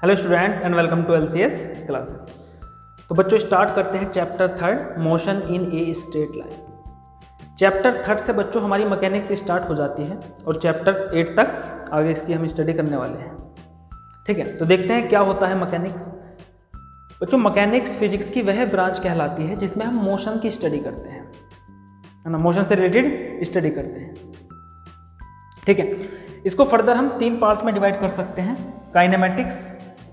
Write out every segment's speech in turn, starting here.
Hello students and welcome to LCS classes. तो बच्चों start करते हैं chapter third motion in a straight line. Chapter third से बच्चों हमारी मैकेनिक्स स्टार्ट हो जाती है और चैप्टर 8 तक आगे इसकी हम स्टडी करने वाले हैं। ठीक है, तो देखते हैं क्या होता है मैकेनिक्स। बच्चों मैकेनिक्स फिजिक्स की वह ब्रांच कहलाती है जिसमें हम मोशन की स्टडी करते हैं, है ना, मोशन से रिलेटेड स्टडी करते हैं। ठीक है, इसको फर्दर हम 3 पार्ट्स में डिवाइड कर सकते हैं, काइनेमेटिक्स,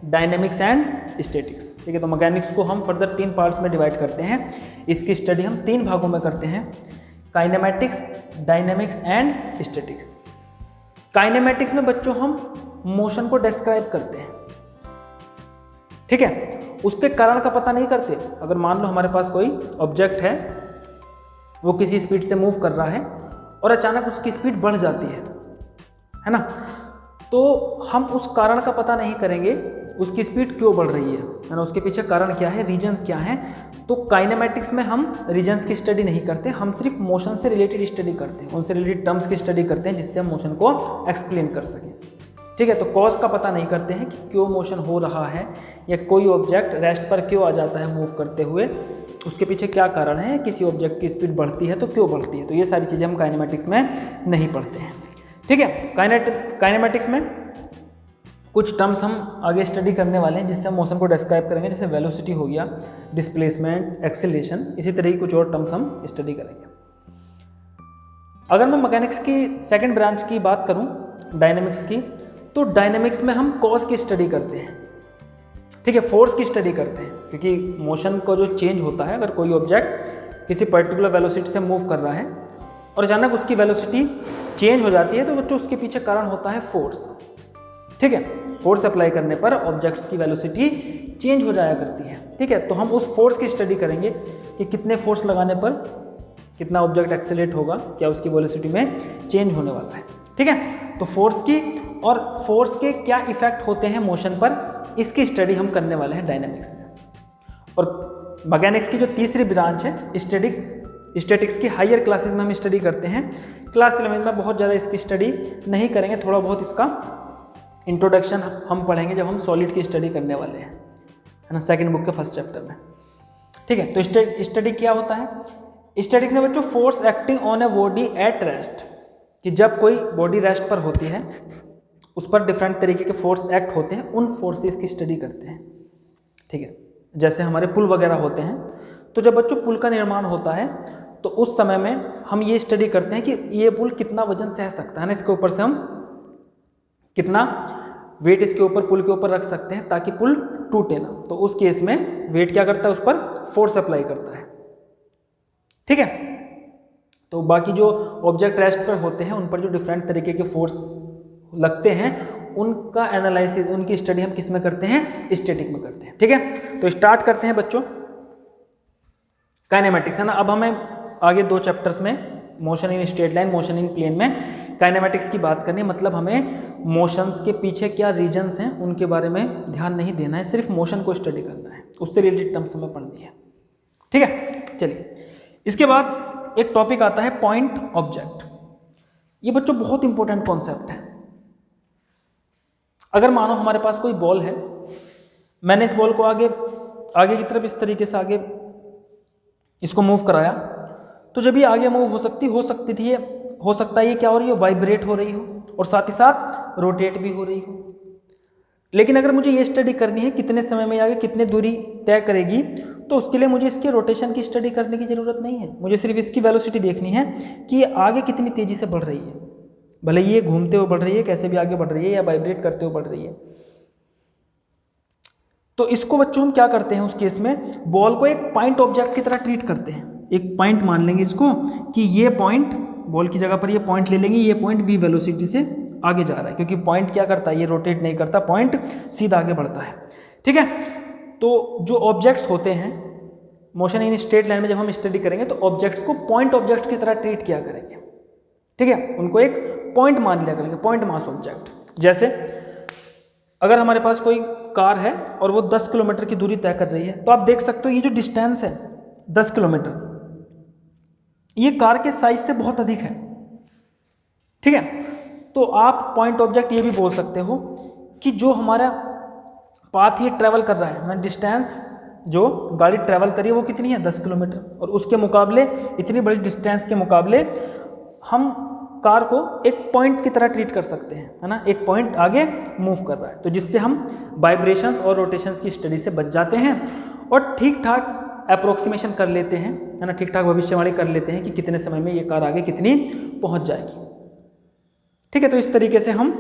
डायनेमिक्स एंड स्टैटिक्स। ठीक है, तो मैकेनिक्स को हम फर्दर 3 पार्ट्स में डिवाइड करते हैं। इसकी स्टडी हम 3 भागों में करते हैं, kinematics, dynamics and statics. Kinematics में बच्चों हम मोशन को डिस्क्राइब करते हैं। ठीक है, उसके कारण का पता नहीं करते। अगर मान लो हमारे पास कोई ऑब्जेक्ट है, वो किसी स्पीड से मूव कर रहा है और अचानक उसकी स्पीड बढ़ जाती है ना, तो हम उस कारण का पता नहीं करेंगे उसकी स्पीड क्यों बढ़ रही है ना, उसके पीछे कारण क्या है, रीजन क्या है। तो काइनेमेटिक्स में हम रीजन्स की स्टडी नहीं करते, हम सिर्फ मोशन से रिलेटेड स्टडी करते हैं, उनसे रिलेटेड टर्म्स की स्टडी करते हैं जिससे हम मोशन को एक्सप्लेन कर सकें। ठीक है, तो कॉज का पता नहीं करते हैं कि क्यों मोशन हो रहा है या कोई ऑब्जेक्ट रेस्ट पर क्यों आ जाता है मूव करते हुए, उसके पीछे क्या कारण है, किसी ऑब्जेक्ट की स्पीड बढ़ती है तो क्यों बढ़ती है। तो ये सारी चीज़ें हम काइनेमेटिक्स में नहीं पढ़ते हैं। ठीक है, काइनेमेटिक्स में कुछ टर्म्स हम आगे स्टडी करने वाले हैं जिससे हम मोशन को डिस्क्राइब करेंगे, जैसे वेलोसिटी हो गया, डिस्प्लेसमेंट, एक्सेलरेशन, इसी तरह की कुछ और टर्म्स हम स्टडी करेंगे। अगर मैं मैकेनिक्स की सेकंड ब्रांच की बात करूं, डायनेमिक्स की, तो डायनेमिक्स में हम कॉज की स्टडी करते हैं। ठीक है, फोर्स की स्टडी करते हैं, क्योंकि मोशन का जो चेंज होता है, अगर कोई ऑब्जेक्ट किसी पर्टिकुलर वेलोसिटी से मूव कर रहा है और अचानक उसकी वेलोसिटी चेंज हो जाती है, तो बच्चों उसके पीछे कारण होता है फोर्स। ठीक है, फोर्स अप्लाई करने पर ऑब्जेक्ट्स की वेलोसिटी चेंज हो जाया करती है। ठीक है, तो हम उस फोर्स की स्टडी करेंगे कि कितने फोर्स लगाने पर कितना ऑब्जेक्ट एक्सेलरेट होगा, क्या उसकी वेलोसिटी में चेंज होने वाला है। ठीक है, तो फोर्स की और फोर्स के क्या इफेक्ट होते हैं मोशन पर, इसकी स्टडी हम करने वाले हैं डायनेमिक्स में। और मैकेनिक्स की जो तीसरी ब्रांच है स्टैटिक्स की हायर क्लासेस में हम स्टडी करते हैं। क्लास 11 में बहुत ज़्यादा इसकी स्टडी नहीं करेंगे, थोड़ा बहुत इसका इंट्रोडक्शन हम पढ़ेंगे जब हम सॉलिड की स्टडी करने वाले हैं, है ना, सेकंड बुक के फर्स्ट चैप्टर में। ठीक है, तो स्टडी क्या होता है, स्टैटिक में बच्चों force acting on a body at rest, कि जब कोई बॉडी रेस्ट पर होती है उस पर डिफरेंट तरीके के फोर्स एक्ट होते हैं, उन फोर्सेस की स्टडी करते हैं। ठीक है, जैसे हमारे पुल वगैरह होते हैं, तो जब बच्चों पुल का निर्माण होता है तो उस समय में हम ये स्टडी करते हैं कि ये पुल कितना वजन सह सकता है ना, इसके ऊपर से हम कितना वेट इसके ऊपर पुल के ऊपर रख सकते हैं ताकि पुल टूटे ना। तो उस केस में वेट क्या करता है, उस पर फोर्स अप्लाई करता है। ठीक है, तो बाकी जो ऑब्जेक्ट रेस्ट पर होते हैं उन पर जो डिफरेंट तरीके के फोर्स लगते हैं, उनका एनालिसिस, उनकी स्टडी हम किस में करते हैं, स्टैटिक में करते हैं। ठीक है, तो स्टार्ट करते हैं बच्चों काइनेमेटिक्स, है ना। अब हमें आगे 2 चैप्टर्स में motion in straight line, motion in plane में काइनेमेटिक्स की बात करनी है। मतलब हमें मोशंस के पीछे क्या रीजन्स हैं उनके बारे में ध्यान नहीं देना है, सिर्फ मोशन को स्टडी करना है, उससे रिलेटेड टर्म्स हमें पढ़नी है। ठीक है, चलिए इसके बाद एक टॉपिक आता है पॉइंट ऑब्जेक्ट। ये बच्चों बहुत इंपॉर्टेंट कॉन्सेप्ट है। अगर मानो हमारे पास कोई बॉल है, मैंने इस बॉल को आगे की तरफ इस तरीके से आगे इसको मूव कराया, तो जब ये आगे मूव हो सकती थी, हो सकता है ये क्या हो रही है, वाइब्रेट हो रही हो और साथ ही साथ रोटेट भी हो रही हो। लेकिन अगर मुझे ये स्टडी करनी है कितने समय में आगे कितने दूरी तय करेगी, तो उसके लिए मुझे इसके रोटेशन की स्टडी करने की ज़रूरत नहीं है, मुझे सिर्फ इसकी वेलोसिटी देखनी है कि ये आगे कितनी तेज़ी से बढ़ रही है, भले ये घूमते हुए बढ़ रही है, कैसे भी आगे बढ़ रही है, या वाइब्रेट करते हुए बढ़ रही है। तो इसको बच्चों हम क्या करते हैं, उस केस में बॉल को एक पॉइंट ऑब्जेक्ट की तरह ट्रीट करते हैं। एक पॉइंट मान लेंगे इसको कि ये पॉइंट, बॉल की जगह पर ये पॉइंट ले लेंगे, ये पॉइंट v वेलोसिटी से आगे जा रहा है, क्योंकि पॉइंट क्या करता है, ये रोटेट नहीं करता, पॉइंट सीधा आगे बढ़ता है। ठीक है, तो जो ऑब्जेक्ट्स होते हैं मोशन इन स्ट्रेट लाइन में जब हम स्टडी करेंगे तो ऑब्जेक्ट्स को पॉइंट ऑब्जेक्ट्स की तरह ट्रीट किया करेंगे। ठीक है, उनको एक पॉइंट मान लिया करेंगे, पॉइंट मास ऑब्जेक्ट। जैसे अगर हमारे पास कोई कार है और वो 10 किलोमीटर की दूरी तय कर रही है, तो आप देख सकते हो ये जो डिस्टेंस है 10 किलोमीटर, ये कार के साइज से बहुत अधिक है। ठीक है, तो आप पॉइंट ऑब्जेक्ट ये भी बोल सकते हो कि जो हमारा पाथ ये ट्रैवल कर रहा है, डिस्टेंस जो गाड़ी ट्रैवल करी है वो कितनी है 10 किलोमीटर, और उसके मुकाबले इतनी बड़ी डिस्टेंस के मुकाबले हम कार को एक पॉइंट की तरह ट्रीट कर सकते हैं, है ना, एक पॉइंट आगे मूव कर रहा है, तो जिससे हम वाइब्रेशंस और रोटेशंस की स्टडी से बच जाते हैं और ठीक ठाक अप्रोक्सीमेशन कर लेते हैं, है ना, ठीक ठाक भविष्यवाणी कर लेते हैं कि कितने समय में ये कार आगे कितनी पहुंच जाएगी। ठीक है, तो इस तरीके से हम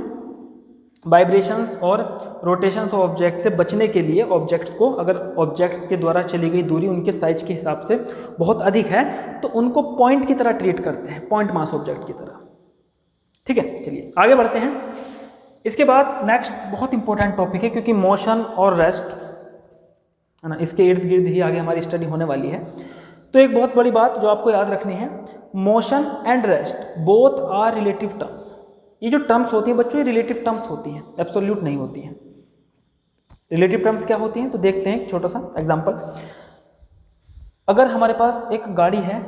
वाइब्रेशंस और रोटेशंस ऑफ ऑब्जेक्ट से बचने के लिए ऑब्जेक्ट्स को, अगर ऑब्जेक्ट्स के द्वारा चली गई दूरी उनके साइज के हिसाब से बहुत अधिक है तो उनको पॉइंट की तरह ट्रीट करते हैं, पॉइंट मास ऑब्जेक्ट की तरह। ठीक है, चलिए आगे बढ़ते हैं। इसके बाद नेक्स्ट बहुत इंपॉर्टेंट टॉपिक है, क्योंकि मोशन और रेस्ट, है ना, इसके इर्द गिर्द ही आगे हमारी स्टडी होने वाली है। तो एक बहुत बड़ी बात जो आपको याद रखनी है, motion and rest both are relative terms. ये जो टर्म्स होती हैं बच्चों, ये रिलेटिव टर्म्स होती हैं, एब्सोल्यूट नहीं होती हैं। रिलेटिव टर्म्स क्या होती हैं तो देखते हैं एक छोटा सा एग्जांपल। अगर हमारे पास एक गाड़ी है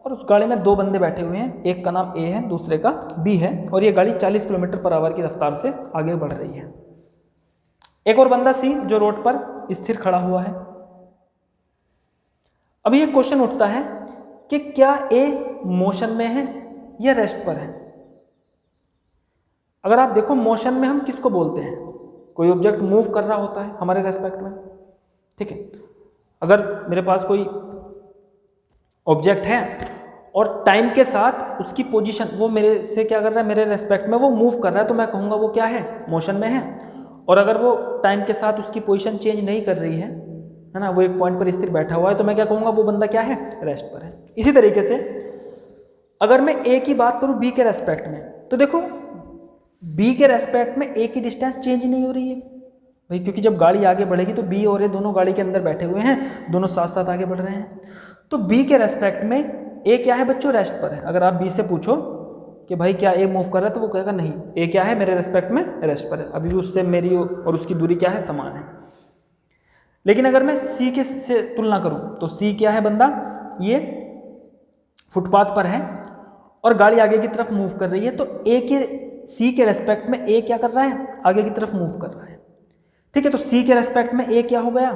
और उस गाड़ी में दो बंदे बैठे हुए हैं, एक का नाम ए है दूसरे का बी है, और ये गाड़ी 40 किलोमीटर पर आवर की रफ्तार से आगे बढ़ रही है। एक और बंदा सी जो रोड पर स्थिर खड़ा हुआ है। अभी ये क्वेश्चन उठता है कि क्या ए मोशन में है या रेस्ट पर है। अगर आप देखो मोशन में हम किसको बोलते हैं, कोई ऑब्जेक्ट मूव कर रहा होता है हमारे रेस्पेक्ट में। ठीक है, अगर मेरे पास कोई ऑब्जेक्ट है और टाइम के साथ उसकी पोजीशन वो मेरे से क्या कर रहा है, मेरे रेस्पेक्ट में वो मूव कर रहा है, तो मैं कहूँगा वो क्या है, मोशन में है। और अगर वो टाइम के साथ उसकी पोजीशन चेंज नहीं कर रही है ना, वो एक पॉइंट पर स्थिर बैठा हुआ है, तो मैं क्या कहूँगा वो बंदा क्या है, रेस्ट पर है। इसी तरीके से अगर मैं ए की बात करूँ बी के रेस्पेक्ट में, तो देखो बी के रेस्पेक्ट में ए की डिस्टेंस चेंज नहीं हो रही है भाई, क्योंकि जब गाड़ी आगे बढ़ेगी तो बी और ए दोनों गाड़ी के अंदर बैठे हुए हैं, दोनों साथ साथ आगे बढ़ रहे हैं। तो बी के रेस्पेक्ट में ए क्या है बच्चों, रेस्ट पर है। अगर आप बी से पूछो कि भाई क्या ए मूव कर रहा है, तो वो कहेगा नहीं, ए क्या है मेरे रेस्पेक्ट में, रेस्ट पर है। अभी भी उससे मेरी और उसकी दूरी क्या है, समान है। लेकिन अगर मैं सी के से तुलना करूं तो सी क्या है बंदा, ये फुटपाथ पर है और गाड़ी आगे की तरफ मूव कर रही है, तो ए के सी के रेस्पेक्ट में ए क्या कर रहा है, आगे की तरफ मूव कर रहा है। ठीक है, तो सी के रेस्पेक्ट में ए क्या हो गया,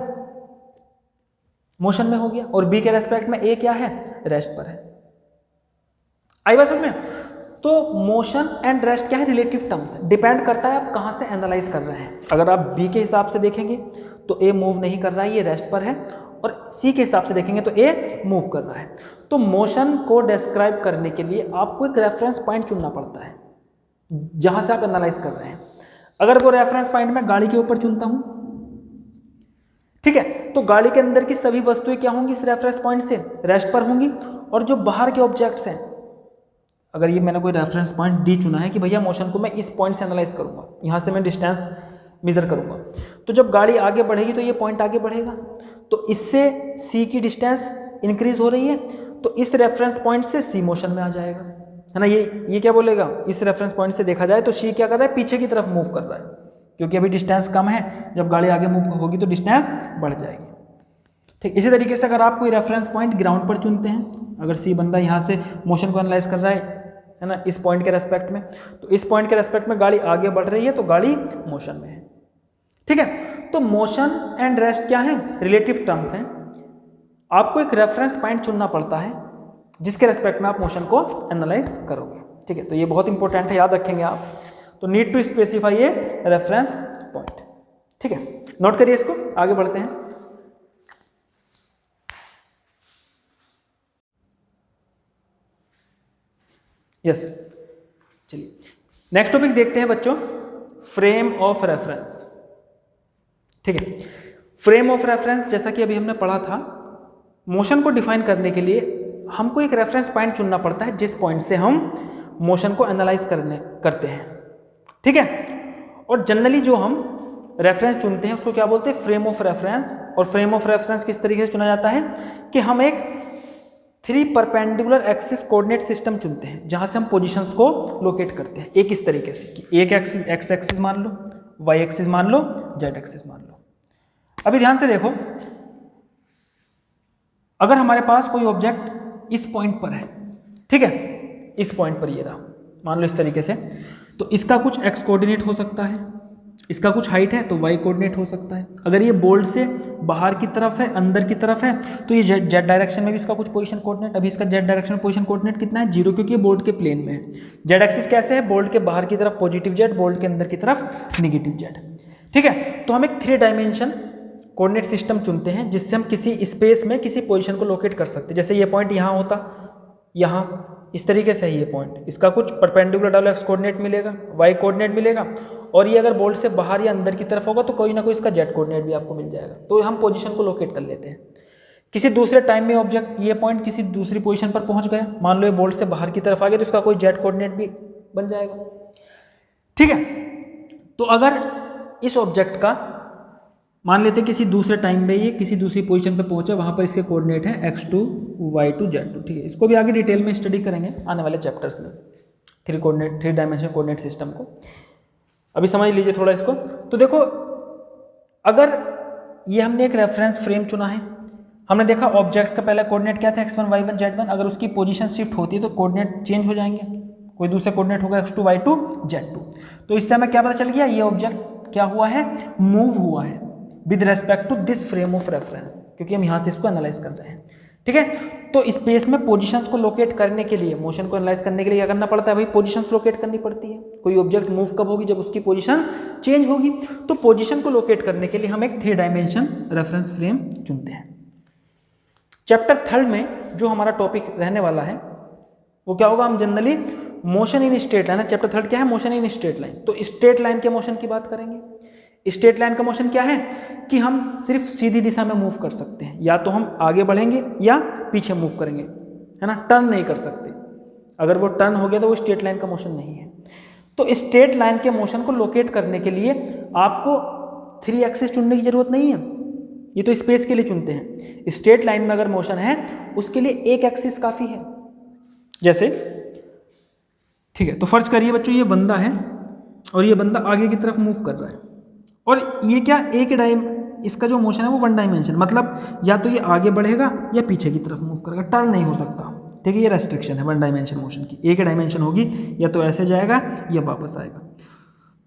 मोशन में हो गया, और बी के रेस्पेक्ट में ए क्या है, रेस्ट पर है। आई बात समझ में। तो मोशन एंड रेस्ट क्या है, रिलेटिव टर्म्स है, डिपेंड करता है आप कहां से एनालाइज कर रहे हैं। अगर आप बी के हिसाब से देखेंगे तो ए मूव नहीं कर रहा है, ये रेस्ट पर है, और सी के हिसाब से देखेंगे तो ए मूव कर रहा है। तो मोशन को डिस्क्राइब करने के लिए आपको एक रेफरेंस पॉइंट चुनना पड़ता है जहां से आप एनालाइज कर रहे हैं। अगर वो रेफरेंस पॉइंट मैं गाड़ी के ऊपर चुनता हूं, ठीक है, तो गाड़ी के अंदर की सभी वस्तुएं क्या होंगी, इस रेफरेंस पॉइंट से रेस्ट पर होंगी, और जो बाहर के ऑब्जेक्ट्स हैं, अगर ये मैंने कोई रेफरेंस पॉइंट डी चुना है कि भैया मोशन को मैं इस पॉइंट से एनालाइज करूंगा, यहां से मैं डिस्टेंस मेजर करूंगा, तो जब गाड़ी आगे बढ़ेगी तो ये पॉइंट आगे बढ़ेगा, तो इससे सी की डिस्टेंस इंक्रीज हो रही है, तो इस रेफरेंस पॉइंट से सी मोशन में आ जाएगा, है ना। ये क्या बोलेगा, इस रेफरेंस पॉइंट से देखा जाए तो सी क्या कर रहा है, पीछे की तरफ मूव कर रहा है, क्योंकि अभी डिस्टेंस कम है, जब गाड़ी आगे मूव होगी तो डिस्टेंस बढ़ जाएगी। ठीक, इसी तरीके से अगर आप कोई रेफरेंस पॉइंट ग्राउंड पर चुनते हैं, अगर सी बंदा यहाँ से मोशन को एनालाइज कर रहा है ना, इस पॉइंट के रेस्पेक्ट में, तो इस पॉइंट के रेस्पेक्ट में गाड़ी आगे बढ़ रही है तो गाड़ी मोशन में है। ठीक है, तो मोशन एंड रेस्ट क्या है, रिलेटिव टर्म्स हैं। आपको एक रेफरेंस पॉइंट चुनना पड़ता है जिसके रेस्पेक्ट में आप मोशन को एनालाइज करोगे। ठीक है, तो ये बहुत इंपॉर्टेंट है, याद रखेंगे आप। तो need to specify a reference point. ठीक है, नोट करिए इसको, आगे बढ़ते हैं। यस, चलिए नेक्स्ट टॉपिक देखते हैं बच्चों, फ्रेम ऑफ रेफरेंस। ठीक है, फ्रेम ऑफ रेफरेंस जैसा कि अभी हमने पढ़ा था, मोशन को डिफाइन करने के लिए हमको एक रेफरेंस पॉइंट चुनना पड़ता है जिस पॉइंट से हम मोशन को एनालाइज करते हैं। ठीक है, और जनरली जो हम रेफरेंस चुनते हैं उसको क्या बोलते हैं, फ्रेम ऑफ रेफरेंस। और फ्रेम ऑफ रेफरेंस किस तरीके से चुना जाता है कि हम एक 3 परपेंडिकुलर एक्सिस कोऑर्डिनेट सिस्टम चुनते हैं जहां से हम पोजीशंस को लोकेट करते हैं। एक इस तरीके से कि एक एक्सिस एक्स एक्सिस मान लो, वाई एक्सिस मान लो, जेड एक्सिस मान लो। अभी ध्यान से देखो, अगर हमारे पास कोई ऑब्जेक्ट इस पॉइंट पर है, ठीक है, इस पॉइंट पर ये रहा, मान लो इस तरीके से, तो इसका कुछ एक्स कोऑर्डिनेट हो सकता है, इसका कुछ हाइट है तो वाई कोऑर्डिनेट हो सकता है। अगर ये बोल्ड से बाहर की तरफ है, अंदर की तरफ है, तो ये जेड डायरेक्शन में भी इसका कुछ पोजीशन कोऑर्डिनेट। अभी इसका जेड डायरेक्शन में पोजीशन कोऑर्डिनेट कितना है, 0, क्योंकि ये बोल्ड के प्लेन में है। जेड एक्सिस कैसे है, बोल्ड के बाहर की तरफ पॉजिटिव जेड, बोल्ड के अंदर की तरफ नेगेटिव जेड। ठीक है, तो हम एक 3 डायमेंशन कोऑर्डिनेट सिस्टम चुनते हैं जिससे हम किसी स्पेस में किसी पोजीशन को लोकेट कर सकते हैं। जैसे ये पॉइंट यहाँ होता, यहाँ इस तरीके से है ये पॉइंट, इसका कुछ परपेंडिकुलर डबल एक्स कोऑर्डिनेट मिलेगा, वाई कोऑर्डिनेट मिलेगा, और ये अगर बोल्ड से बाहर या अंदर की तरफ होगा तो कोई ना कोई इसका जेड कोऑर्डिनेट भी आपको मिल जाएगा। तो हम पोजीशन को लोकेट कर लेते हैं। किसी दूसरे टाइम में ऑब्जेक्ट ये पॉइंट किसी दूसरी पोजीशन पर पहुंच गया, मान लो ये बोल्ड से बाहर की तरफ आ गया, तो इसका कोई जेड कोऑर्डिनेट भी बन जाएगा। ठीक है, तो अगर इस ऑब्जेक्ट का मान लेते हैं किसी दूसरे टाइम में ये किसी दूसरी पोजीशन पे पहुंचा, वहां पर इसके कोऑर्डिनेट है x2 y2 z2। ठीक है, इसको भी आगे डिटेल में स्टडी करेंगे आने वाले चैप्टर्स में, 3 डायमेंशन कोऑर्डिनेट सिस्टम को। अभी समझ लीजिए थोड़ा इसको। तो देखो, अगर ये हमने एक रेफरेंस फ्रेम चुना है, हमने देखा ऑब्जेक्ट का पहला कोऑर्डिनेट क्या था, x1 y1 z1। अगर उसकी पोजीशन शिफ्ट होती है तो कोऑर्डिनेट चेंज हो जाएंगे, कोई दूसरा कोऑर्डिनेट होगा x2 y2 z2। तो इससे हमें क्या पता चल गया, ये ऑब्जेक्ट क्या हुआ है, मूव हुआ है with respect to this frame of reference, क्योंकि हम यहाँ से इसको एनालाइज कर रहे हैं। ठीक है, तो स्पेस में पोजीशंस को लोकेट करने के लिए, मोशन को एनालाइज करने के लिए क्या करना पड़ता है भाई, पोजीशंस लोकेट करनी पड़ती है। कोई ऑब्जेक्ट मूव कब होगी, जब उसकी पोजीशन चेंज होगी। तो पोजीशन को लोकेट करने के लिए हम एक 3 डायमेंशन रेफरेंस फ्रेम चुनते हैं। चैप्टर 3 में जो हमारा टॉपिक रहने वाला है वो क्या होगा, हम generally motion in straight line, chapter 3 क्या है, मोशन इन स्ट्रेट लाइन। तो स्ट्रेट लाइन के मोशन की बात करेंगे। स्ट्रेट लाइन का मोशन क्या है कि हम सिर्फ सीधी दिशा में मूव कर सकते हैं, या तो हम आगे बढ़ेंगे या पीछे मूव करेंगे, है ना, टर्न नहीं कर सकते। अगर वो टर्न हो गया तो वो स्ट्रेट लाइन का मोशन नहीं है। तो स्ट्रेट लाइन के मोशन को लोकेट करने के लिए आपको 3 एक्सिस चुनने की जरूरत नहीं है, ये तो स्पेस के लिए चुनते हैं। स्ट्रेट लाइन में अगर मोशन है उसके लिए एक एक्सिस काफ़ी है। जैसे ठीक है, तो फर्ज करिए बच्चों ये बंदा है और ये बंदा आगे की तरफ मूव कर रहा है, और ये क्या इसका जो मोशन है वो 1 डायमेंशन, मतलब या तो ये आगे बढ़ेगा या पीछे की तरफ मूव करेगा, टर्न नहीं हो सकता। ठीक है, ये रेस्ट्रिक्शन है 1 डायमेंशन मोशन की। एक डायमेंशन होगी, या तो ऐसे जाएगा या वापस आएगा।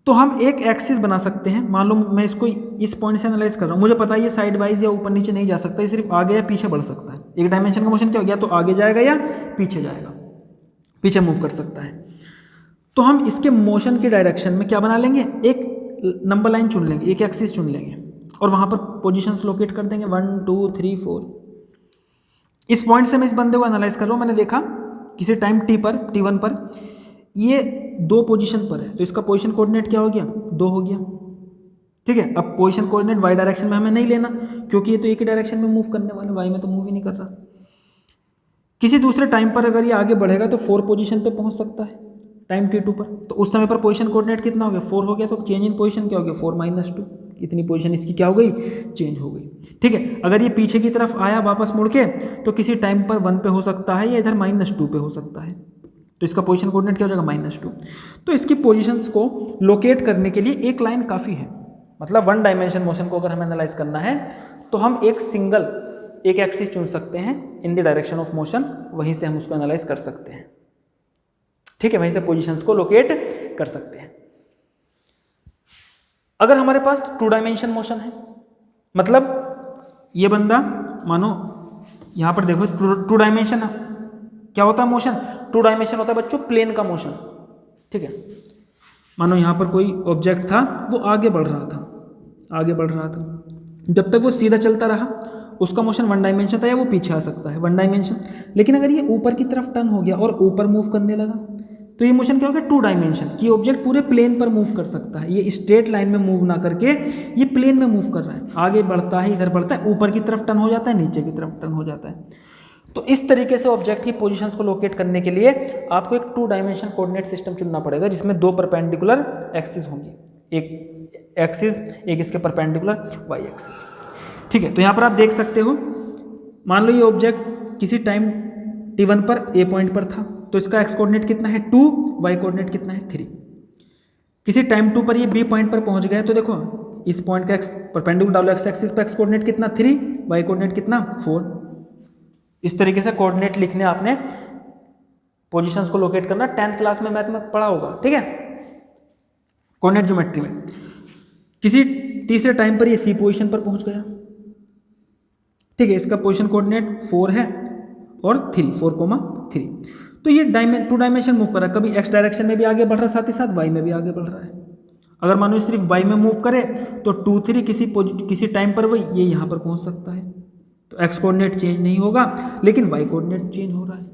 तो हम एक एक्सिस बना सकते हैं। मान लो मैं इसको इस पॉइंट से एनालाइज कर रहा हूँ, मुझे पता है ये साइड वाइज या ऊपर नीचे नहीं जा सकता, ये सिर्फ आगे या पीछे बढ़ सकता है। एक डायमेंशन का मोशन क्या हो गया, तो आगे जाएगा या पीछे जाएगा, पीछे मूव कर सकता है। तो हम इसके मोशन के डायरेक्शन में क्या बना लेंगे, एक नंबर लाइन चुन लेंगे, एक एक्सिस चुन लेंगे, और वहां पर पोजीशंस लोकेट कर देंगे 1 2 3 4। इस पॉइंट से मैं इस बंदे को एनालाइज कर रहा हूँ, मैंने देखा किसी टाइम t1 पर ये 2 पोजीशन पर है, तो इसका पोजीशन कोऑर्डिनेट क्या हो गया, 2 हो गया। ठीक है, अब पोजीशन कोऑर्डिनेट y डायरेक्शन में हमें नहीं लेना, क्योंकि ये तो एक ही डायरेक्शन में मूव करने वाला, y में तो मूव ही नहीं कर रहा। किसी दूसरे टाइम पर अगर ये आगे बढ़ेगा तो 4 पोजीशन पे पहुंच सकता है टाइम t2 पर, तो उस समय पर पोजीशन कोऑर्डिनेट कितना हो गया, 4 हो गया। तो चेंज इन पोजीशन क्या हो गया, 4 - 2, इतनी पोजीशन इसकी क्या हो गई, चेंज हो गई। ठीक है, अगर ये पीछे की तरफ आया वापस मुड़ के, तो किसी टाइम पर 1 पे हो सकता है या इधर -2 पे हो सकता है, तो इसका पोजीशन कोऑर्डिनेट क्या हो जाएगा, -2। तो इसकी पोजीशंस को लोकेट करने के लिए एक लाइन काफ़ी है। मतलब 1 डायमेंशन मोशन को अगर हमें एनालाइज करना है तो हम एक एक्सिस चुन सकते हैं in the direction of motion, वहीं से हम उसको एनालाइज कर सकते हैं। ठीक है, वहीं से पोजीशंस को लोकेट कर सकते हैं। अगर हमारे पास 2 डायमेंशन मोशन है, मतलब ये बंदा मानो यहाँ पर देखो 2 डायमेंशन क्या होता है मोशन, 2 डायमेंशन होता है बच्चों प्लेन का मोशन। ठीक है, मानो यहाँ पर कोई ऑब्जेक्ट था, वो आगे बढ़ रहा था, जब तक वो सीधा चलता रहा उसका मोशन 1 डायमेंशन था, या वो पीछे आ सकता है 1 डायमेंशन। लेकिन अगर ये ऊपर की तरफ टर्न हो गया और ऊपर मूव करने लगा, तो ये मोशन क्या हो गया, 2 डायमेंशन की। ऑब्जेक्ट पूरे प्लेन पर मूव कर सकता है, ये स्ट्रेट लाइन में मूव ना करके ये प्लेन में मूव कर रहा है, आगे बढ़ता है, इधर बढ़ता है, ऊपर की तरफ टर्न हो जाता है, नीचे की तरफ टर्न हो जाता है। तो इस तरीके से ऑब्जेक्ट की पोजीशंस को लोकेट करने के लिए आपको एक 2 डायमेंशन कोऑर्डिनेट सिस्टम चुनना पड़ेगा, जिसमें 2 परपेंडिकुलर एक्सिस होंगी, एक एक्सिस, एक इसके परपेंडिकुलर वाई एक्सिस। ठीक है, तो यहाँ पर आप देख सकते हो, मान लो ये ऑब्जेक्ट किसी टाइम t1 पर ए पॉइंट पर था, तो इसका एक्स कोऑर्डिनेट कितना है 2, वाई कोऑर्डिनेट कितना है 3। किसी टाइम 2 पर ये बी पॉइंट पर पहुंच गया, तो देखो इस पॉइंट का x perpendicular double x axis पर एक्स कोऑर्डिनेट कितना 3, वाई कोऑर्डिनेट कितना 4। इस तरीके से कोऑर्डिनेट लिखने आपने पोजीशंस को लोकेट करना 10th क्लास में मैथ में पढ़ा होगा। ठीक है, कोऑर्डिनेट ज्योमेट्री में। किसी तीसरे टाइम पर ये सी पोजीशन पर पहुंच गया, ठीक है, इसका पोजीशन कोऑर्डिनेट 4 है और 3, 4,3। तो ये 2 डायमेंशन मूव कर रहा है, कभी एक्स डायरेक्शन में भी आगे बढ़ रहा है, साथ ही साथ वाई में भी आगे बढ़ रहा है। अगर मान लो सिर्फ वाई में मूव करे तो 2, 3 किसी टाइम पर वो ये यहाँ पर पहुँच सकता है, तो एक्स कोऑर्डिनेट चेंज नहीं होगा लेकिन वाई कोऑर्डिनेट चेंज हो रहा है,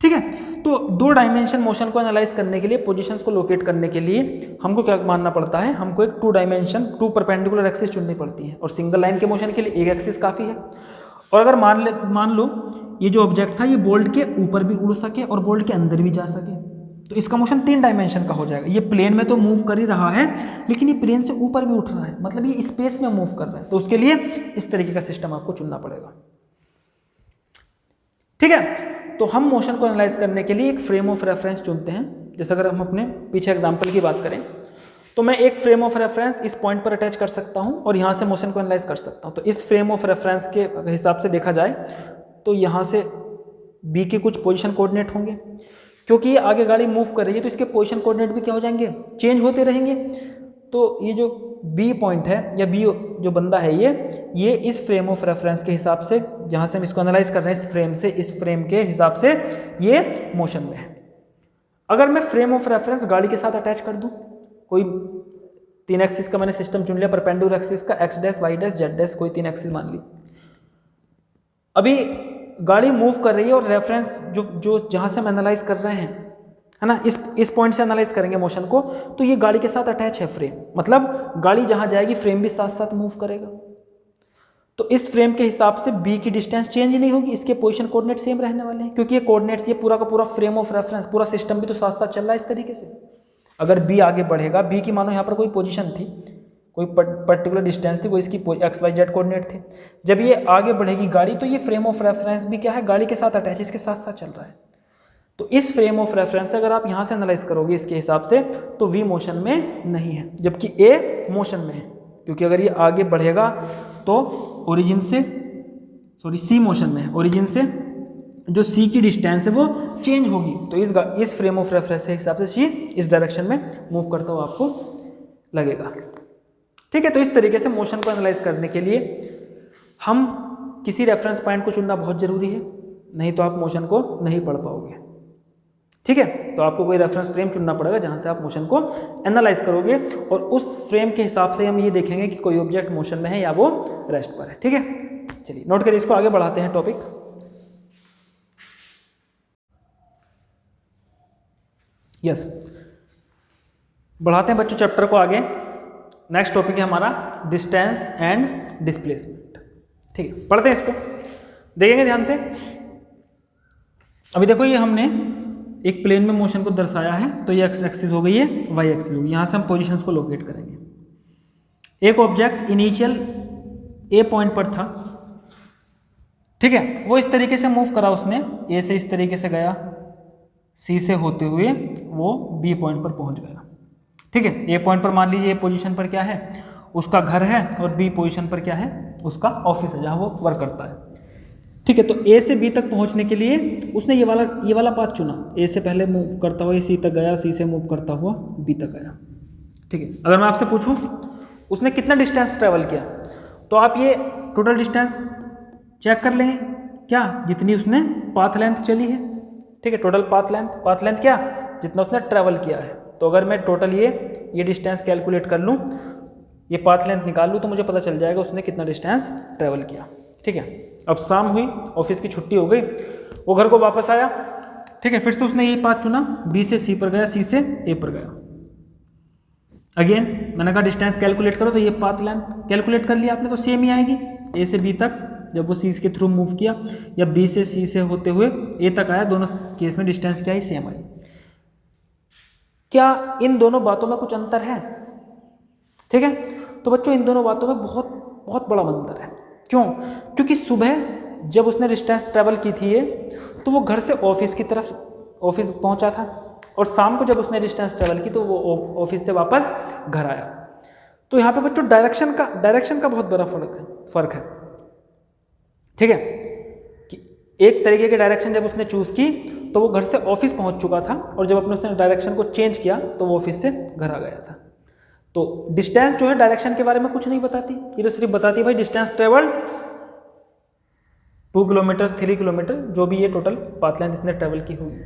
ठीक है। तो 2 डायमेंशन मोशन को एनालाइज करने के लिए, पोजीशंस को लोकेट करने के लिए हमको क्या मानना पड़ता है, हमको एक 2 डायमेंशन 2 परपेंडिकुलर एक्सिस चुननी पड़ती है, और सिंगल लाइन के मोशन के लिए एक एक्सिस काफ़ी है। और अगर मान लो ये जो ऑब्जेक्ट था ये बोल्ट के ऊपर भी उड़ सके और बोल्ट के अंदर भी जा सके, तो इसका मोशन 3 डायमेंशन का हो जाएगा। ये प्लेन में तो मूव कर ही रहा है लेकिन ये प्लेन से ऊपर भी उठ रहा है, मतलब ये स्पेस में मूव कर रहा है, तो उसके लिए इस तरीके का सिस्टम आपको चुनना पड़ेगा, ठीक है। तो हम मोशन को एनालाइज करने के लिए एक फ्रेम ऑफ रेफरेंस चुनते हैं। जैसे अगर हम अपने पीछे एग्जाम्पल की बात करें तो मैं एक फ्रेम ऑफ रेफरेंस इस पॉइंट पर अटैच कर सकता हूं और यहां से मोशन को एनालाइज कर सकता हूं। तो इस फ्रेम ऑफ रेफरेंस के हिसाब से देखा जाए तो यहां से बी के कुछ पोजीशन कोऑर्डिनेट होंगे, क्योंकि ये आगे गाड़ी मूव कर रही है तो इसके पोजीशन कोऑर्डिनेट भी क्या हो जाएंगे, चेंज होते रहेंगे। तो ये जो बी पॉइंट है या बी जो बंदा है ये इस फ्रेम ऑफ रेफरेंस के हिसाब से, जहाँ से हम इसको एनालाइज कर रहे हैं इस फ्रेम से, इस फ्रेम के हिसाब से ये मोशन में है। अगर मैं फ्रेम ऑफ रेफरेंस गाड़ी के साथ अटैच कर दूँ, कोई 3 एक्सिस का मैंने सिस्टम चुन लिया, परपेंडिकुलर एक्सिस का, X dash Y dash Z dash, कोई 3 एक्सिस मान ली। अभी गाड़ी मूव कर रही है और रेफरेंस जो जहाँ से हम एनालाइज कर रहे हैं, है ना, इस पॉइंट से एनालाइज करेंगे मोशन को, तो ये गाड़ी के साथ अटैच है फ्रेम, मतलब गाड़ी जहाँ जाएगी फ्रेम भी साथ साथ मूव करेगा। तो इस फ्रेम के हिसाब से बी की डिस्टेंस चेंज नहीं होगी, इसके पोजीशन कोऑर्डिनेट सेम रहने वाले हैं, क्योंकि ये कोऑर्डिनेट्स, ये पूरा का पूरा फ्रेम ऑफ रेफरेंस, पूरा सिस्टम भी तो साथ साथ चल रहा है इस तरीके से। अगर बी आगे बढ़ेगा, बी की मानो यहाँ पर कोई पोजीशन थी, कोई पर्टिकुलर डिस्टेंस थी, कोई इसकी एक्स वाई जेड कोऑर्डिनेट थे, जब ये आगे बढ़ेगी गाड़ी तो ये फ्रेम ऑफ रेफरेंस भी क्या है, गाड़ी के साथ अटैच, इसके साथ साथ चल रहा है। तो इस फ्रेम ऑफ रेफरेंस से अगर आप यहाँ से एनालाइज करोगे इसके हिसाब से, तो वी मोशन में नहीं है जबकि ए मोशन में है, क्योंकि अगर ये आगे बढ़ेगा तो ओरिजिन से, सॉरी सी मोशन में है, ओरिजिन से जो सी की डिस्टेंस है वो चेंज होगी, तो इस फ्रेम ऑफ रेफरेंस के हिसाब से सी इस डायरेक्शन में मूव करता हुआ आपको लगेगा, ठीक है। तो इस तरीके से मोशन को एनालाइज करने के लिए हम किसी रेफरेंस पॉइंट को चुनना बहुत ज़रूरी है, नहीं तो आप मोशन को नहीं पढ़ पाओगे, ठीक है। तो आपको कोई रेफरेंस फ्रेम चुनना पड़ेगा जहां से आप मोशन को एनालाइज करोगे, और उस फ्रेम के हिसाब से हम ये देखेंगे कि कोई ऑब्जेक्ट मोशन में है या वो रेस्ट पर है, ठीक है। चलिए नोट करिए, इसको आगे बढ़ाते हैं टॉपिक। यस, बढ़ाते हैं बच्चों चैप्टर को आगे। नेक्स्ट टॉपिक है हमारा डिस्टेंस एंड डिस्प्लेसमेंट, ठीक है। पढ़ते हैं इसको, देखेंगे ध्यान से। अभी देखो ये हमने एक प्लेन में मोशन को दर्शाया है, तो ये एक्स एक्सिस हो गई है, वाई एक्सिस होगी, यहाँ से हम पोजीशंस को लोकेट करेंगे। एक ऑब्जेक्ट इनिशियल ए पॉइंट पर था, ठीक है, वो इस तरीके से मूव करा उसने, ए से इस तरीके से गया, सी से होते हुए वो बी पॉइंट पर पहुंच गया, ठीक है। ए पॉइंट पर मान लीजिए ए पोजीशन पर क्या है, उसका घर है, और बी पोजीशन पर क्या है, उसका ऑफिस है जहाँ वो वर्क करता है, ठीक है। तो ए से बी तक पहुंचने के लिए उसने ये वाला पाथ चुना, ए से पहले मूव करता हुआ सी तक गया, सी से मूव करता हुआ बी तक गया, ठीक है। अगर मैं आपसे पूछूं उसने कितना डिस्टेंस ट्रेवल किया, तो आप ये टोटल डिस्टेंस चेक कर लें क्या, जितनी उसने पाथ लेंथ चली है, ठीक है। टोटल पाथ लेंथ क्या, जितना उसने ट्रेवल किया है। तो अगर मैं टोटल ये डिस्टेंस कैलकुलेट कर लूँ, ये पाथ लेंथ निकाल लूँ, तो मुझे पता चल जाएगा उसने कितना डिस्टेंस ट्रेवल किया, ठीक है। अब शाम हुई, ऑफिस की छुट्टी हो गई, वो घर को वापस आया, ठीक है। फिर से उसने यही पाथ चुना, बी से सी पर गया, सी से ए पर गया। अगेन मैंने कहा डिस्टेंस कैलकुलेट करो, तो ये पाथ लेंथ कैलकुलेट कर लिया आपने, तो सेम ही आएगी। ए से बी तक जब वो सी के थ्रू मूव किया, या बी से सी से होते हुए ए तक आया, दोनों केस में डिस्टेंस क्या ही सेम आई। क्या इन दोनों बातों में कुछ अंतर है, ठीक है। तो बच्चों इन दोनों बातों में बहुत बहुत बड़ा अंतर है। क्यों? क्योंकि सुबह जब उसने डिस्टेंस ट्रेवल की थी ये, तो वो घर से ऑफिस की तरफ ऑफिस पहुंचा था, और शाम को जब उसने डिस्टेंस ट्रेवल की तो वो ऑफिस से वापस घर आया। तो यहाँ पे बच्चों डायरेक्शन का बहुत बड़ा फर्क है, ठीक है। कि एक तरीके की डायरेक्शन जब उसने चूज़ की तो वो घर से ऑफिस पहुंच चुका था, और जब अपने उसने डायरेक्शन को चेंज किया तो वो ऑफिस से घर आ गया था। तो डिस्टेंस जो है डायरेक्शन के बारे में कुछ नहीं बताती, ये तो सिर्फ बताती है भाई डिस्टेंस ट्रेवल 2 किलोमीटर 3 किलोमीटर जो भी ये टोटल पाथ लेंथ इसने ट्रेवल की होगी।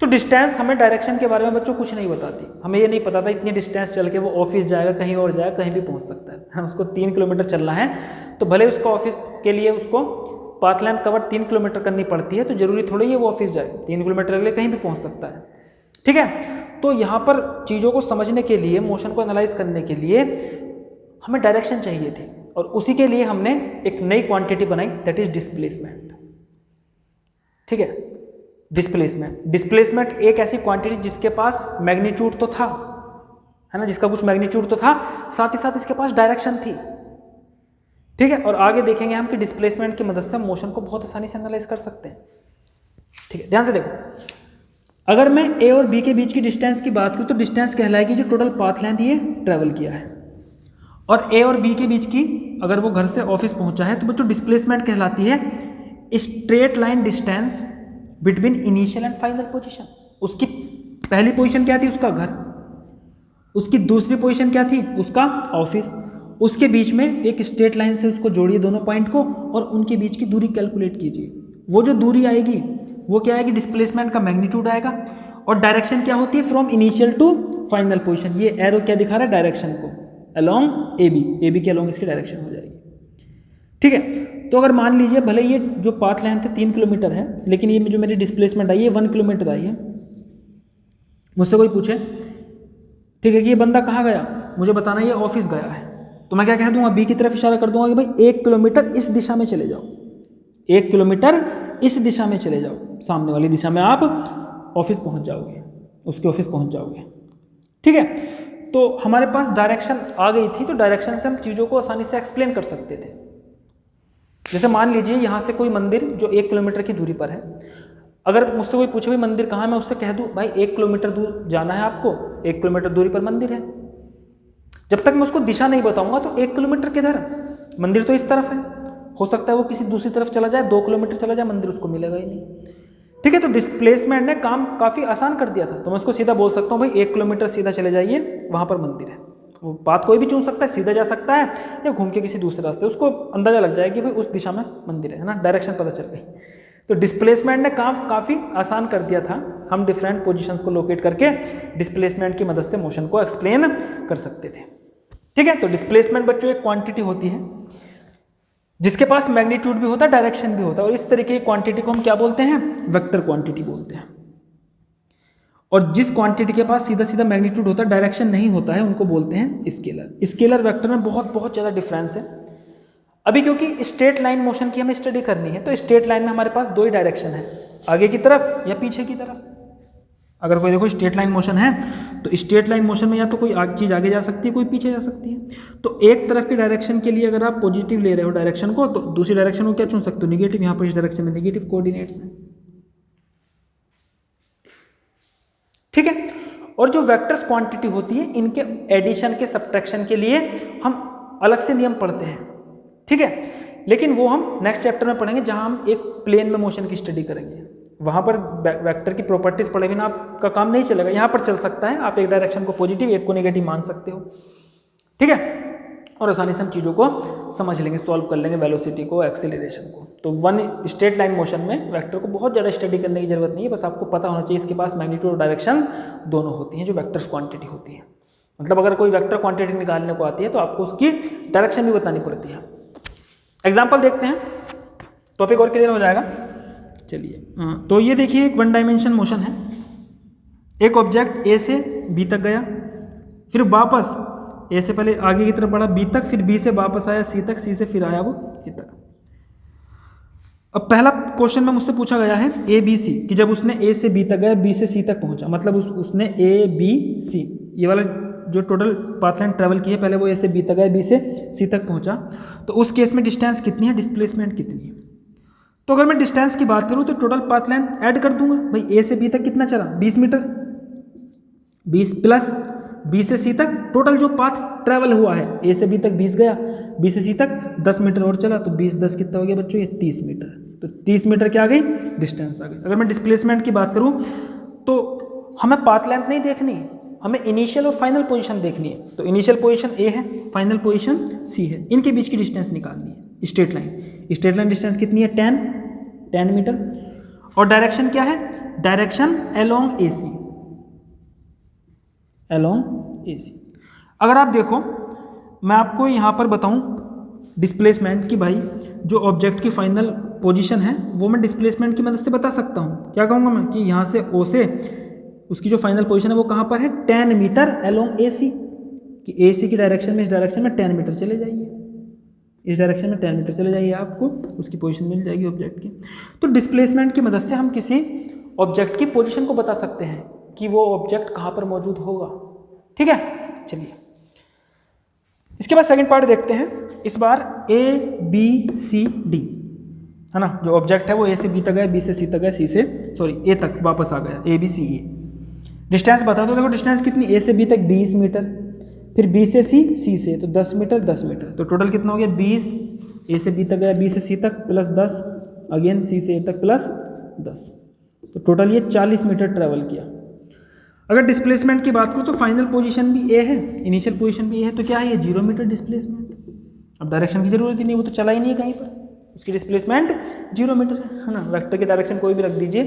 तो डिस्टेंस हमें डायरेक्शन के बारे में बच्चों कुछ नहीं बताती। हमें ये नहीं पता था इतनी डिस्टेंस चल के वो ऑफिस जाएगा, कहीं और जाएगा, कहीं भी पहुंच सकता है। उसको 3 किलोमीटर चलना है तो भले उसको ऑफिस के लिए उसको पाथ लेंथ कवर 3 किलोमीटर करनी पड़ती है, तो जरूरी थोड़ी है वो ऑफिस जाए, 3 किलोमीटर के लिए कहीं भी पहुँच सकता है। ठीक है, तो यहाँ पर चीज़ों को समझने के लिए, मोशन को एनालाइज करने के लिए हमें डायरेक्शन चाहिए थी, और उसी के लिए हमने एक नई क्वांटिटी बनाई, दैट इज डिस्प्लेसमेंट। ठीक है, डिस्प्लेसमेंट एक ऐसी क्वांटिटी जिसके पास मैग्नीट्यूड तो था, है ना, जिसका कुछ मैग्नीट्यूड तो था, साथ ही साथ इसके पास डायरेक्शन थी। ठीक है, और आगे देखेंगे हम कि डिस्प्लेसमेंट की मदद से मोशन को बहुत आसानी से एनालाइज कर सकते हैं। ठीक है, ध्यान से देखो, अगर मैं ए और बी के बीच की डिस्टेंस की बात करूं तो डिस्टेंस कहलाएगी जो टोटल पाथ लेंथ ये ट्रेवल किया है, और ए और बी के बीच की अगर वो घर से ऑफिस पहुंचा है तो बच्चों डिस्प्लेसमेंट कहलाती है straight line distance between initial and final position. उसकी पहली पोजीशन क्या थी, उसका घर, उसकी दूसरी पोजीशन क्या थी, उसका ऑफिस, उसके बीच में एक स्ट्रेट लाइन से उसको जोड़िए दोनों पॉइंट को और उनके बीच की दूरी कैलकुलेट कीजिए। वो जो दूरी आएगी वो क्या आएगी, डिस्प्लेसमेंट का मैग्नीट्यूड आएगा, और डायरेक्शन क्या होती है, from initial to final position. ये एरो क्या दिखा रहा है, डायरेक्शन को अलोंग ए बी के अलोंग इसकी डायरेक्शन हो जाएगी। ठीक है, तो अगर मान लीजिए भले ये जो पाथ लेंथ है 3 किलोमीटर है, लेकिन ये जो मेरी डिस्प्लेसमेंट आई है 1 किलोमीटर आई है, मुझसे कोई पूछे ठीक है कि ये बंदा कहाँ गया, मुझे बताना ये ऑफिस गया है, तो मैं क्या कह दूंगा, बी की तरफ इशारा कर दूंगा कि भाई 1 किलोमीटर इस दिशा में चले जाओ, 1 किलोमीटर इस दिशा में चले जाओ, सामने वाली दिशा में आप ऑफिस पहुंच जाओगे, उसके ऑफिस पहुंच जाओगे। ठीक है, तो हमारे पास डायरेक्शन आ गई थी, तो डायरेक्शन से हम चीज़ों को आसानी से एक्सप्लेन कर सकते थे। जैसे मान लीजिए यहाँ से कोई मंदिर जो 1 किलोमीटर की दूरी पर है, अगर मुझसे कोई पूछे भाई मंदिर कहाँ है, मैं उससे कह दूँ भाई 1 किलोमीटर दूर जाना है आपको, 1 किलोमीटर दूरी पर मंदिर है। जब तक मैं उसको दिशा नहीं बताऊंगा तो 1 किलोमीटर किधर, मंदिर तो इस तरफ है, हो सकता है वो किसी दूसरी तरफ चला जाए, 2 किलोमीटर चला जाए, मंदिर उसको मिलेगा ही नहीं। ठीक है, तो डिस्प्लेसमेंट ने काम काफ़ी आसान कर दिया था, तो मैं उसको सीधा बोल सकता हूँ भाई 1 किलोमीटर सीधा चले जाइए, वहाँ पर मंदिर है। वो बात कोई भी चुन सकता है, सीधा जा सकता है या घूम के किसी दूसरे रास्ते, उसको अंदाजा लग जाएगा कि भाई उस दिशा में मंदिर है ना, डायरेक्शन पता चल गई। तो डिस्प्लेसमेंट ने काम काफ़ी आसान कर दिया था, हम डिफरेंट पोजीशंस को लोकेट करके डिस्प्लेसमेंट की मदद से मोशन को एक्सप्लेन कर सकते थे। ठीक है, तो डिस्प्लेसमेंट बच्चों एक क्वांटिटी होती है जिसके पास मैग्नीट्यूड भी होता है, डायरेक्शन भी होता है, और इस तरीके की क्वांटिटी को हम क्या बोलते हैं, वेक्टर क्वांटिटी बोलते हैं। और जिस क्वांटिटी के पास सीधा सीधा मैग्नीट्यूड होता है, डायरेक्शन नहीं होता है, उनको बोलते हैं स्केलर। स्केलर वेक्टर में बहुत ज़्यादा डिफरेंस है। अभी क्योंकि स्ट्रेट लाइन मोशन की हमें स्टडी करनी है, तो स्ट्रेट लाइन में हमारे पास 2 ही डायरेक्शन है, आगे की तरफ या पीछे की तरफ। अगर कोई देखो स्ट्रेट लाइन मोशन है तो स्ट्रेट लाइन मोशन में या तो कोई चीज़ आगे जा सकती है, कोई पीछे जा सकती है। तो एक तरफ की डायरेक्शन के लिए अगर आप पॉजिटिव ले रहे हो डायरेक्शन को, तो दूसरी डायरेक्शन को क्या चुन सकते हो, निगेटिव। यहाँ पर इस डायरेक्शन में निगेटिव कोऑर्डिनेट्स हैं। ठीक है, और जो वेक्टर्स क्वांटिटी होती है, इनके एडिशन के सब्ट्रैक्शन के लिए हम अलग से नियम पढ़ते हैं। ठीक है, लेकिन वो हम नेक्स्ट चैप्टर में पढ़ेंगे, जहां हम एक प्लेन में मोशन की स्टडी करेंगे। वहां पर वेक्टर की प्रॉपर्टीज पढ़े बिना आपका काम नहीं चलेगा। यहाँ पर चल सकता है, आप एक डायरेक्शन को पॉजिटिव, एक को नेगेटिव मान सकते हो। ठीक है, और आसानी से हम चीज़ों को समझ लेंगे, सॉल्व कर लेंगे, वेलोसिटी को, एक्सेलरेशन को। तो वन स्ट्रेट लाइन मोशन में वेक्टर को बहुत ज़्यादा स्टडी करने की जरूरत नहीं है, बस आपको पता होना चाहिए इसके पास मैग्नीट्यूड और डायरेक्शन दोनों होती हैं, जो वेक्टर्स क्वांटिटी होती है। मतलब अगर कोई वेक्टर क्वांटिटी निकालने को आती है तो आपको उसकी डायरेक्शन भी बतानी पड़ती है। एग्जाम्पल देखते हैं, टॉपिक और क्लियर हो जाएगा। चलिए, तो ये देखिए एक 1 डायमेंशन मोशन है। एक ऑब्जेक्ट ए से बी तक गया, फिर वापस ए से पहले आगे की तरफ बढ़ा बी तक, फिर बी से वापस आया सी तक, सी से फिर आया वो ए तक। अब पहला क्वेश्चन में मुझसे पूछा गया है ए बी सी, कि जब उसने ए से बी तक गया, बी से सी तक पहुंचा, मतलब उसने ए बी सी ये वाला जो टोटल पाथ लाइन ट्रेवल की है, पहले वो ए से बी तक गया, बी से सी तक पहुंचा, तो उस केस में डिस्टेंस कितनी है, डिस्प्लेसमेंट कितनी है। तो अगर मैं डिस्टेंस की बात करूं तो टोटल पाथ लाइन ऐड कर दूंगा भाई, ए से बी तक कितना चला 20 मीटर, 20 प्लस बी से सी तक टोटल जो पाथ ट्रेवल हुआ है, ए से बी तक 20 गया, बी से सी तक 10 मीटर और चला, तो 20 10 कितना हो गया बच्चों, ये 30 मीटर। तो 30 मीटर क्या आ गई, डिस्टेंस आ गई। अगर मैं डिस्प्लेसमेंट की बात करूं तो हमें पाथ लेंथ नहीं देखनी, हमें इनिशियल और फाइनल पोजीशन देखनी है। तो इनिशियल पोजीशन ए है, फाइनल पोजीशन सी है, इनके बीच की डिस्टेंस निकालनी है। स्ट्रेट लाइन डिस्टेंस कितनी है 10 मीटर। और डायरेक्शन क्या है, direction along AC, along AC। अगर आप देखो मैं आपको यहाँ पर बताऊँ डिस्प्लेसमेंट की, भाई जो ऑब्जेक्ट की फाइनल पोजीशन है वो मैं डिस्प्लेसमेंट की मदद से बता सकता हूँ। क्या कहूँगा मैं कि यहाँ से O से उसकी जो फाइनल पोजीशन है वो कहाँ पर है 10 मीटर अलोंग AC, कि AC की डायरेक्शन में, इस डायरेक्शन में 10 मीटर चले जाइए, इस डायरेक्शन में 10 मीटर चले जाइए, आपको उसकी पोजीशन मिल जाएगी ऑब्जेक्ट की। तो डिस्प्लेसमेंट की मदद से हम किसी ऑब्जेक्ट की पोजीशन को बता सकते हैं कि वो ऑब्जेक्ट कहाँ पर मौजूद होगा। ठीक है, चलिए इसके बाद सेकंड पार्ट देखते हैं। इस बार ABCD है ना, जो ऑब्जेक्ट है वो A से B तक गया, B से C तक गया, A तक वापस आ गया, ABCE। डिस्टेंस बता दो, देखो डिस्टेंस कितनी, A से B तक 20 मीटर, फिर B से C से तो 10 मीटर 10 मीटर, तो टोटल कितना हो गया 20। A से B तक गया, B से C तक प्लस 10, अगेन C से A तक प्लस 10, तो टोटल ये 40 मीटर ट्रेवल किया। अगर डिस्प्लेसमेंट की बात करूँ तो फाइनल पोजीशन भी A है, इनिशियल पोजीशन भी A है, तो क्या है ये 0 मीटर डिस्प्लेसमेंट। अब डायरेक्शन की जरूरत ही नहीं, वो तो चला ही नहीं है कहीं पर, उसकी डिस्प्लेसमेंट 0 मीटर है ना। वेक्टर की डायरेक्शन कोई भी रख दीजिए,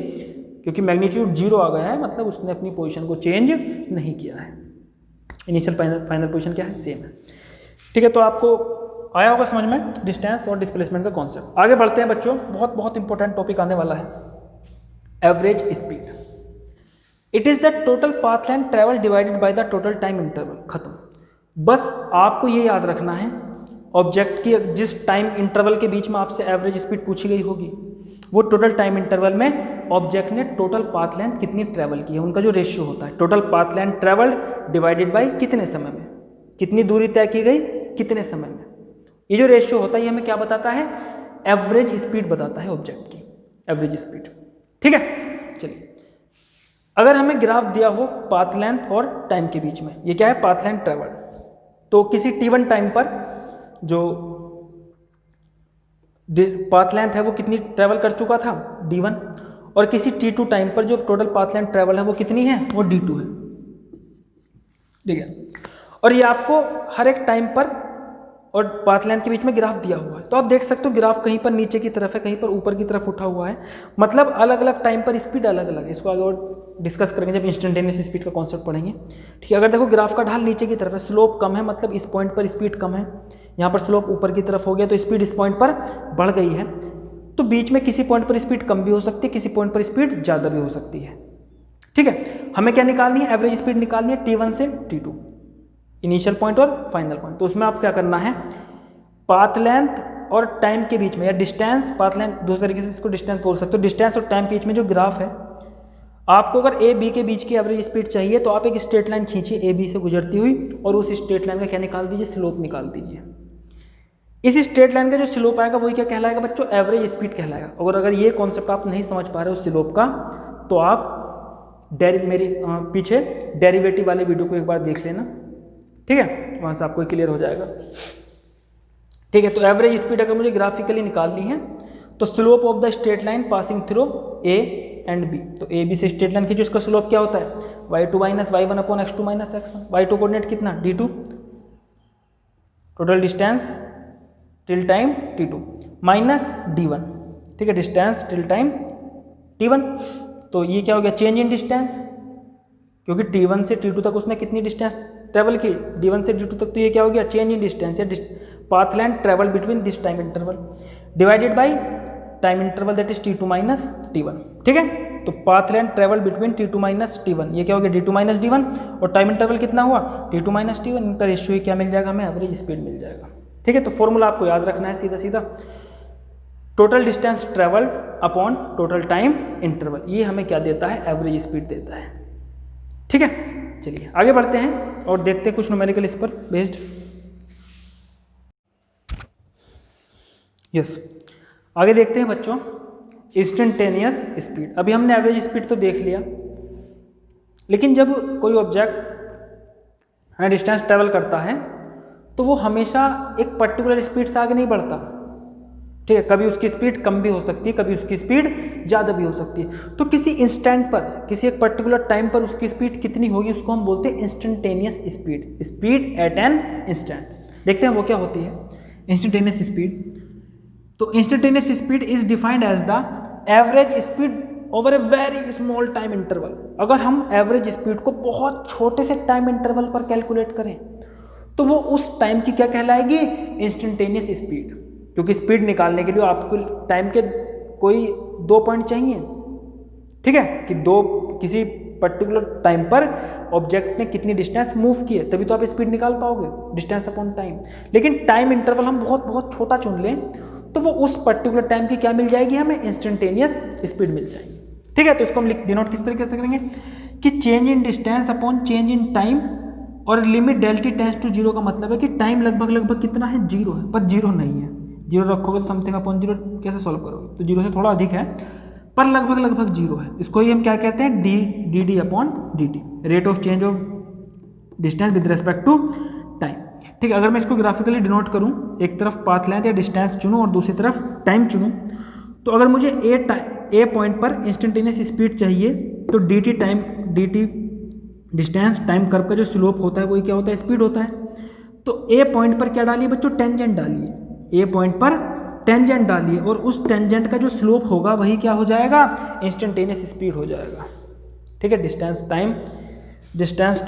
क्योंकि मैग्नीट्यूड 0 आ गया है, मतलब उसने अपनी पोजीशन को चेंज नहीं किया है। इनिशियल फाइनल पोजीशन क्या है, सेम है। ठीक है, तो आपको आया होगा समझ में डिस्टेंस और डिस्प्लेसमेंट का कॉन्सेप्ट। आगे बढ़ते हैं बच्चों, बहुत इंपॉर्टेंट टॉपिक आने वाला है, average speed. It is the total path length travel divided by the total time interval. खत्म। बस आपको ये याद रखना है, ऑब्जेक्ट की जिस टाइम इंटरवल के बीच में आपसे एवरेज स्पीड पूछी गई होगी, वो टोटल टाइम इंटरवल में ऑब्जेक्ट ने टोटल पाथ लेंथ कितनी ट्रेवल की है, उनका जो रेशियो होता है, total path length travel divided by कितने समय में, कितनी दूरी तय की गई कितने समय में, ये जो रेशियो होता है ये हमें क्या बताता है, एवरेज स्पीड बताता है ऑब्जेक्ट की, एवरेज स्पीड। ठीक है, चलिए अगर हमें ग्राफ दिया हो पाथ लेंथ और टाइम के बीच में, ये क्या है पाथ लेंथ ट्रेवल, तो किसी t1 टाइम पर जो पाथ लेंथ है वो कितनी ट्रेवल कर चुका था d1, और किसी t2 टाइम पर जो टोटल पाथ लेंथ ट्रेवल है वो कितनी है, वो d2 है। ठीक है, और ये आपको हर एक टाइम पर और पाथ लेंथ के बीच में ग्राफ दिया हुआ है, तो आप देख सकते हो ग्राफ कहीं पर नीचे की तरफ है, कहीं पर ऊपर की तरफ उठा हुआ है, मतलब अलग अलग टाइम पर स्पीड अलग अलग है। इसको आगे और डिस्कस करेंगे जब इंस्टेंटेनियस स्पीड का कॉन्सेप्ट पढ़ेंगे। ठीक है, अगर देखो ग्राफ का ढाल नीचे की तरफ है, स्लोप कम है, मतलब इस पॉइंट पर स्पीड कम है, यहाँ पर स्लोप ऊपर की तरफ हो गया, तो स्पीड इस पॉइंट पर बढ़ गई है। तो बीच में किसी पॉइंट पर स्पीड कम भी हो सकती है, किसी पॉइंट पर स्पीड ज़्यादा भी हो सकती है। ठीक है, हमें क्या निकालनी है, एवरेज स्पीड निकालनी है t1 से t2, इनिशियल पॉइंट और फाइनल पॉइंट। तो उसमें आप क्या करना है, पाथ लेंथ और टाइम के बीच में, या डिस्टेंस पाथ लेंथ, दूसरे तरीके से इसको डिस्टेंस बोल सकते हो, डिस्टेंस और टाइम के बीच में जो ग्राफ है, आपको अगर ए बी के बीच की एवरेज स्पीड चाहिए तो आप एक स्ट्रेट लाइन खींचिए ए बी से गुजरती हुई, और उस स्ट्रेट लाइन का क्या निकाल दीजिए, स्लोप निकाल दीजिए। इस स्ट्रेट लाइन का जो स्लोप आएगा वही क्या कहलाएगा बच्चों, एवरेज स्पीड कहलाएगा। और अगर ये कॉन्सेप्ट आप नहीं समझ पा रहे हो स्लोप का, तो आप मेरी पीछे डेरिवेटिव वाले वीडियो को एक बार देख लेना। ठीक है, वहाँ से आपको क्लियर हो जाएगा। ठीक है, तो एवरेज स्पीड अगर मुझे ग्राफिकली निकालनी है तो slope of the straight line passing through A and B, तो ए बी से स्ट्रेट लाइन खींचो, इसका स्लोप क्या होता है, y2 minus y1 upon x2 minus x1। y2 coordinate कितना d2, total distance till time t2 minus d1। ठीक है, डिस्टेंस टिल टाइम t1, तो ये क्या हो गया, चेंज इन डिस्टेंस, क्योंकि t1 से t2 तक उसने कितनी डिस्टेंस ट्रेवल की, d1 से d2 तक, तो ये क्या हो गया, चेंज इन डिस्टेंस, या path length travel between this time interval divided by time interval that is t2 minus t1। ठीक है, तो path length travel between t2 minus t1, ये क्या हो गया d2 माइनस d1, और टाइम इंटरवल कितना हुआ t2 माइनस t1, इनका रेशियो क्या मिल जाएगा, हमें एवरेज स्पीड मिल जाएगा। ठीक है, तो फॉर्मूला आपको याद रखना है सीधा सीधा, total distance travel upon total time interval, ये हमें क्या देता है, एवरेज स्पीड देता है। ठीक है, चलिए आगे बढ़ते हैं और देखते हैं कुछ न्यूमेरिकल इस पर बेस्ड। यस, आगे देखते हैं बच्चों इंस्टेंटेनियस स्पीड। अभी हमने एवरेज स्पीड तो देख लिया, लेकिन जब कोई ऑब्जेक्ट डिस्टेंस ट्रेवल करता है तो वो हमेशा एक पर्टिकुलर स्पीड से आगे नहीं बढ़ता, ठीक है, कभी उसकी स्पीड कम भी हो सकती है, कभी उसकी स्पीड ज़्यादा भी हो सकती है। तो किसी इंस्टेंट पर, किसी एक पर्टिकुलर टाइम पर उसकी स्पीड कितनी होगी, उसको हम बोलते हैं instantaneous speed, speed at an instant. देखते हैं वो क्या होती है इंस्टेंटेनियस स्पीड। तो instantaneous speed is defined as the average speed over a very small time interval. अगर हम एवरेज स्पीड को बहुत छोटे से टाइम इंटरवल पर कैलकुलेट करें तो वो उस टाइम की क्या कहलाएगी, इंस्टेंटेनियस स्पीड। क्योंकि स्पीड निकालने के लिए आपको टाइम के कोई 2 पॉइंट चाहिए, ठीक है, कि किसी पर्टिकुलर टाइम पर ऑब्जेक्ट ने कितनी डिस्टेंस मूव की है, तभी तो आप स्पीड निकाल पाओगे, डिस्टेंस अपॉन टाइम। लेकिन टाइम इंटरवल हम बहुत बहुत छोटा चुन लें तो वो उस पर्टिकुलर टाइम की क्या मिल जाएगी, हमें इंस्टेंटेनियस स्पीड मिल जाएगी। ठीक है, तो इसको हम डिनोट किस तरीके से करेंगे कि change in distance upon change in time, और लिमिट डेल्टी टेंड्स टू जीरो का मतलब है कि टाइम लगभग कितना है, जीरो है, पर जीरो नहीं है। जीरो रखोगे तो समथिंग अपॉन जीरो कैसे सॉल्व करोगे, तो जीरो से थोड़ा अधिक है पर लगभग जीरो है। इसको ही हम क्या कहते हैं, d d upon d t, rate of change of distance with respect to time. ठीक है, अगर मैं इसको ग्राफिकली डिनोट करूँ, एक तरफ पाथ लेंथ या डिस्टेंस चुनूँ और दूसरी तरफ टाइम चुनूँ, तो अगर मुझे ए पॉइंट पर इंस्टेंटेनियस स्पीड चाहिए तो D T distance time curve का जो स्लोप होता है वही क्या होता है, स्पीड होता है। तो ए पॉइंट पर क्या डालिए बच्चों, टेंजेंट डालिए, ए पॉइंट पर टेंजेंट डालिए और उस टेंजेंट का जो स्लोप होगा वही क्या हो जाएगा, इंस्टेंटेनियस स्पीड हो जाएगा। ठीक है, डिस्टेंस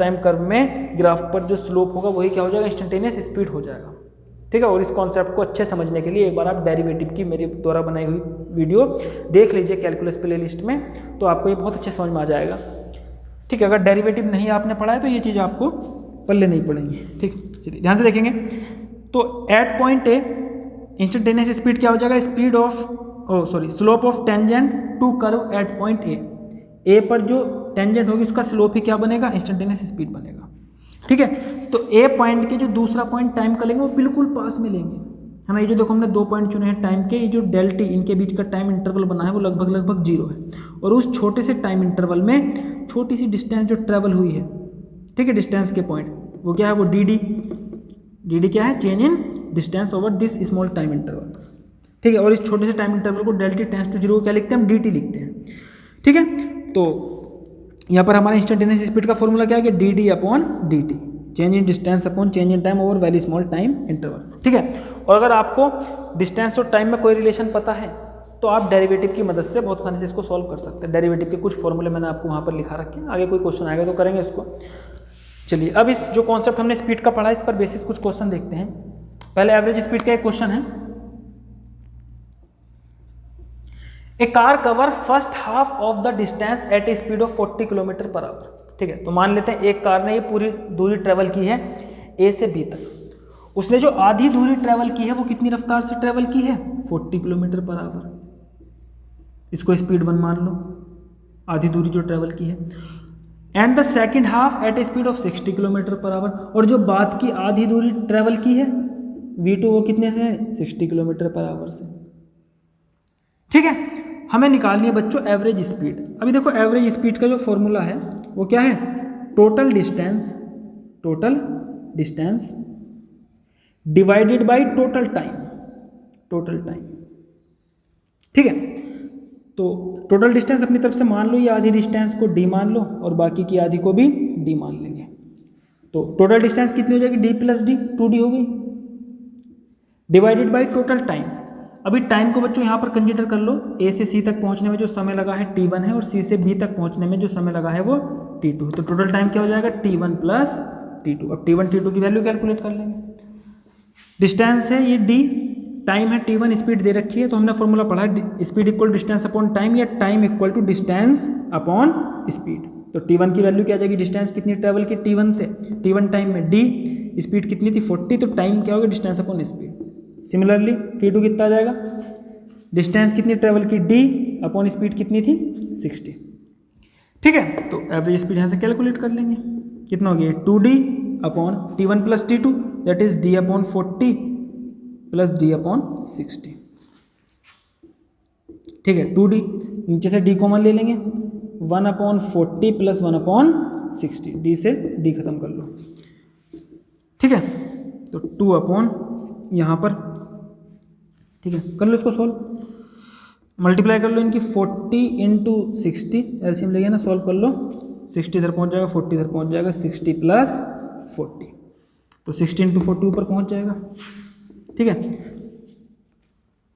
टाइम कर्व में ग्राफ पर जो स्लोप होगा वही क्या हो जाएगा, इंस्टेंटेनियस स्पीड हो जाएगा। ठीक है, और इस कॉन्सेप्ट को अच्छे समझने के लिए एक बार आप डेरिवेटिव की मेरे द्वारा बनाई हुई वीडियो देख लीजिए कैलकुलस प्ले लिस्ट में, तो आपको ये बहुत अच्छे समझ में आ जाएगा। ठीक है, अगर डेरिवेटिव नहीं आपने पढ़ा है तो ये चीज़ आपको पल्ले नहीं पड़ेंगी। ठीक, चलिए ध्यान से देखेंगे। तो at point A instantaneous speed क्या हो जाएगा, slope of tangent to curve at point A पर जो टेंजेंट होगी उसका स्लोप ही क्या बनेगा, इंस्टेंटेनियस स्पीड बनेगा। ठीक है, तो ए पॉइंट के जो दूसरा पॉइंट टाइम का लेंगे वो बिल्कुल पास में लेंगे, है ना। ये जो देखो हमने 2 पॉइंट चुने हैं टाइम के, ये जो डेल्टी इनके बीच का टाइम इंटरवल बना है वो लगभग जीरो है, और उस छोटे से टाइम इंटरवल में छोटी सी डिस्टेंस जो ट्रेवल हुई है, ठीक है, डिस्टेंस के पॉइंट, वो क्या है, वो डी डी क्या है, change in distance over this small time interval. ठीक है, और इस छोटे से टाइम इंटरवल को डेल्टी टेंड्स टू जीरो को क्या लिखते हैं, हम डी लिखते हैं। ठीक है, तो यहाँ पर हमारा इंस्टेंटेनियस स्पीड का फॉर्मूला क्या है कि D d upon d T, change in distance upon change in time over very small time interval. ठीक है, और अगर आपको डिस्टेंस और टाइम में कोई रिलेशन पता है तो आप डेरिवेटिव की मदद से बहुत आसानी से इसको सॉल्व कर सकते हैं। डेरिवेटिव के कुछ फॉर्मूले मैंने आपको वहाँ पर लिखा रखे हैं, आगे कोई क्वेश्चन आएगा तो करेंगे इसको। चलिए, अब इस जो कॉन्सेप्ट हमने स्पीड का पढ़ा इस पर बेसिस कुछ क्वेश्चन देखते हैं। पहले एवरेज स्पीड का एक क्वेश्चन है, a car cover first half of the distance at a speed of 40 kilometre per hour. ठीक है, तो मान लेते हैं एक कार ने ये पूरी दूरी ट्रेवल की है ए से बी तक, उसने जो आधी दूरी ट्रेवल की है वो कितनी रफ्तार से ट्रेवल की है, 40 किलोमीटर पर आवर। इसको स्पीड 1 मान लो, आधी दूरी जो ट्रेवल की है। And the second half at a speed of 60 kilometre per hour, और जो बाद की आधी दूरी ट्रेवल की है V2 वो कितने से है, 60 किलोमीटर पर आवर से। ठीक है, हमें निकालनी है बच्चों एवरेज स्पीड। अभी देखो एवरेज स्पीड का जो फॉर्मूला है वो क्या है, total distance divided by total time. ठीक है, तो टोटल डिस्टेंस अपनी तरफ से मान लो, ये आधी डिस्टेंस को d मान लो और बाकी की आधी को भी d मान लेंगे। तो टोटल डिस्टेंस कितनी हो जाएगी, d प्लस d, 2d हो गई, डिवाइडेड बाय टोटल टाइम। अभी टाइम को बच्चों यहाँ पर कंसीडर कर लो, a से c तक पहुँचने में जो समय लगा है t1 है, और c से b तक पहुँचने में जो समय लगा है वो t2 है। तो टोटल टाइम क्या हो जाएगा, t1 प्लस t2। अब t1 t2 की वैल्यू कैलकुलेट कर लेंगे। डिस्टेंस है ये d, टाइम है t1, स्पीड दे रखी है, तो हमने फॉर्मूला पढ़ा है speed equal distance upon time, या time equal to distance upon speed. तो t1 की वैल्यू क्या आ जाएगी, डिस्टेंस कितनी ट्रेवल की t1 से, t1 टाइम में d, स्पीड कितनी थी 40, तो टाइम क्या होगा, distance upon speed. Similarly t2 कितना आ जाएगा, डिस्टेंस कितनी ट्रेवल की d अपॉन स्पीड कितनी थी 60। ठीक है, तो एवरेज स्पीड यहाँ से कैलकुलेट कर लेंगे, कितना हो गया 2d upon t1 plus t2, that is d upon 40 plus d upon 60। ठीक है, 2d नीचे से d कॉमन ले लेंगे, 1 अपॉन 40 प्लस 1 अपॉन 60, d से d खत्म कर लो। ठीक है, तो 2 अपॉन यहाँ पर ठीक है, कर लो इसको सॉल्व, मल्टीप्लाई कर लो इनकी 40 इंटू 60, एलसीएम लेंगे ना, सॉल्व कर लो, 60 इधर पहुँच जाएगा, 40 इधर पहुँच जाएगा, 60 प्लस 40, तो 60 इंटू 40 ऊपर पहुँच जाएगा। ठीक है,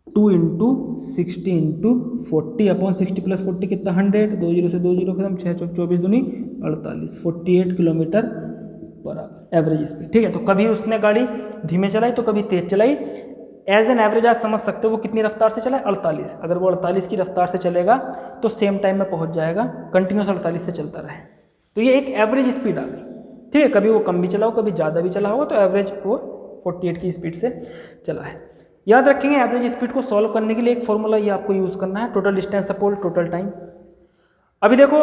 2 इंटू 60 इंटू 40 अपॉन 60 प्लस 40 कितना 100, 2 जीरो से 2 जीरो खत्म, 6 चौक 24 दूनी 48, 48 kilometre per our average speed. ठीक है, तो कभी उसने गाड़ी धीमे चलाई तो कभी तेज चलाई, एज एन एवरेज आप समझ सकते हो वो कितनी रफ्तार से चला है, 48। अगर वो 48 की रफ्तार से चलेगा तो सेम टाइम में पहुंच जाएगा, कंटिन्यूस 48 से चलता रहे, तो ये एक एवरेज स्पीड आ गई। ठीक है, कभी वो कम भी चला हो, कभी ज़्यादा भी चला होगा, तो एवरेज वो 48 की स्पीड से चला है। याद रखेंगे एवरेज स्पीड को सॉल्व करने के लिए एक फॉर्मूला ये आपको यूज़ करना है, total distance upon total time. अभी देखो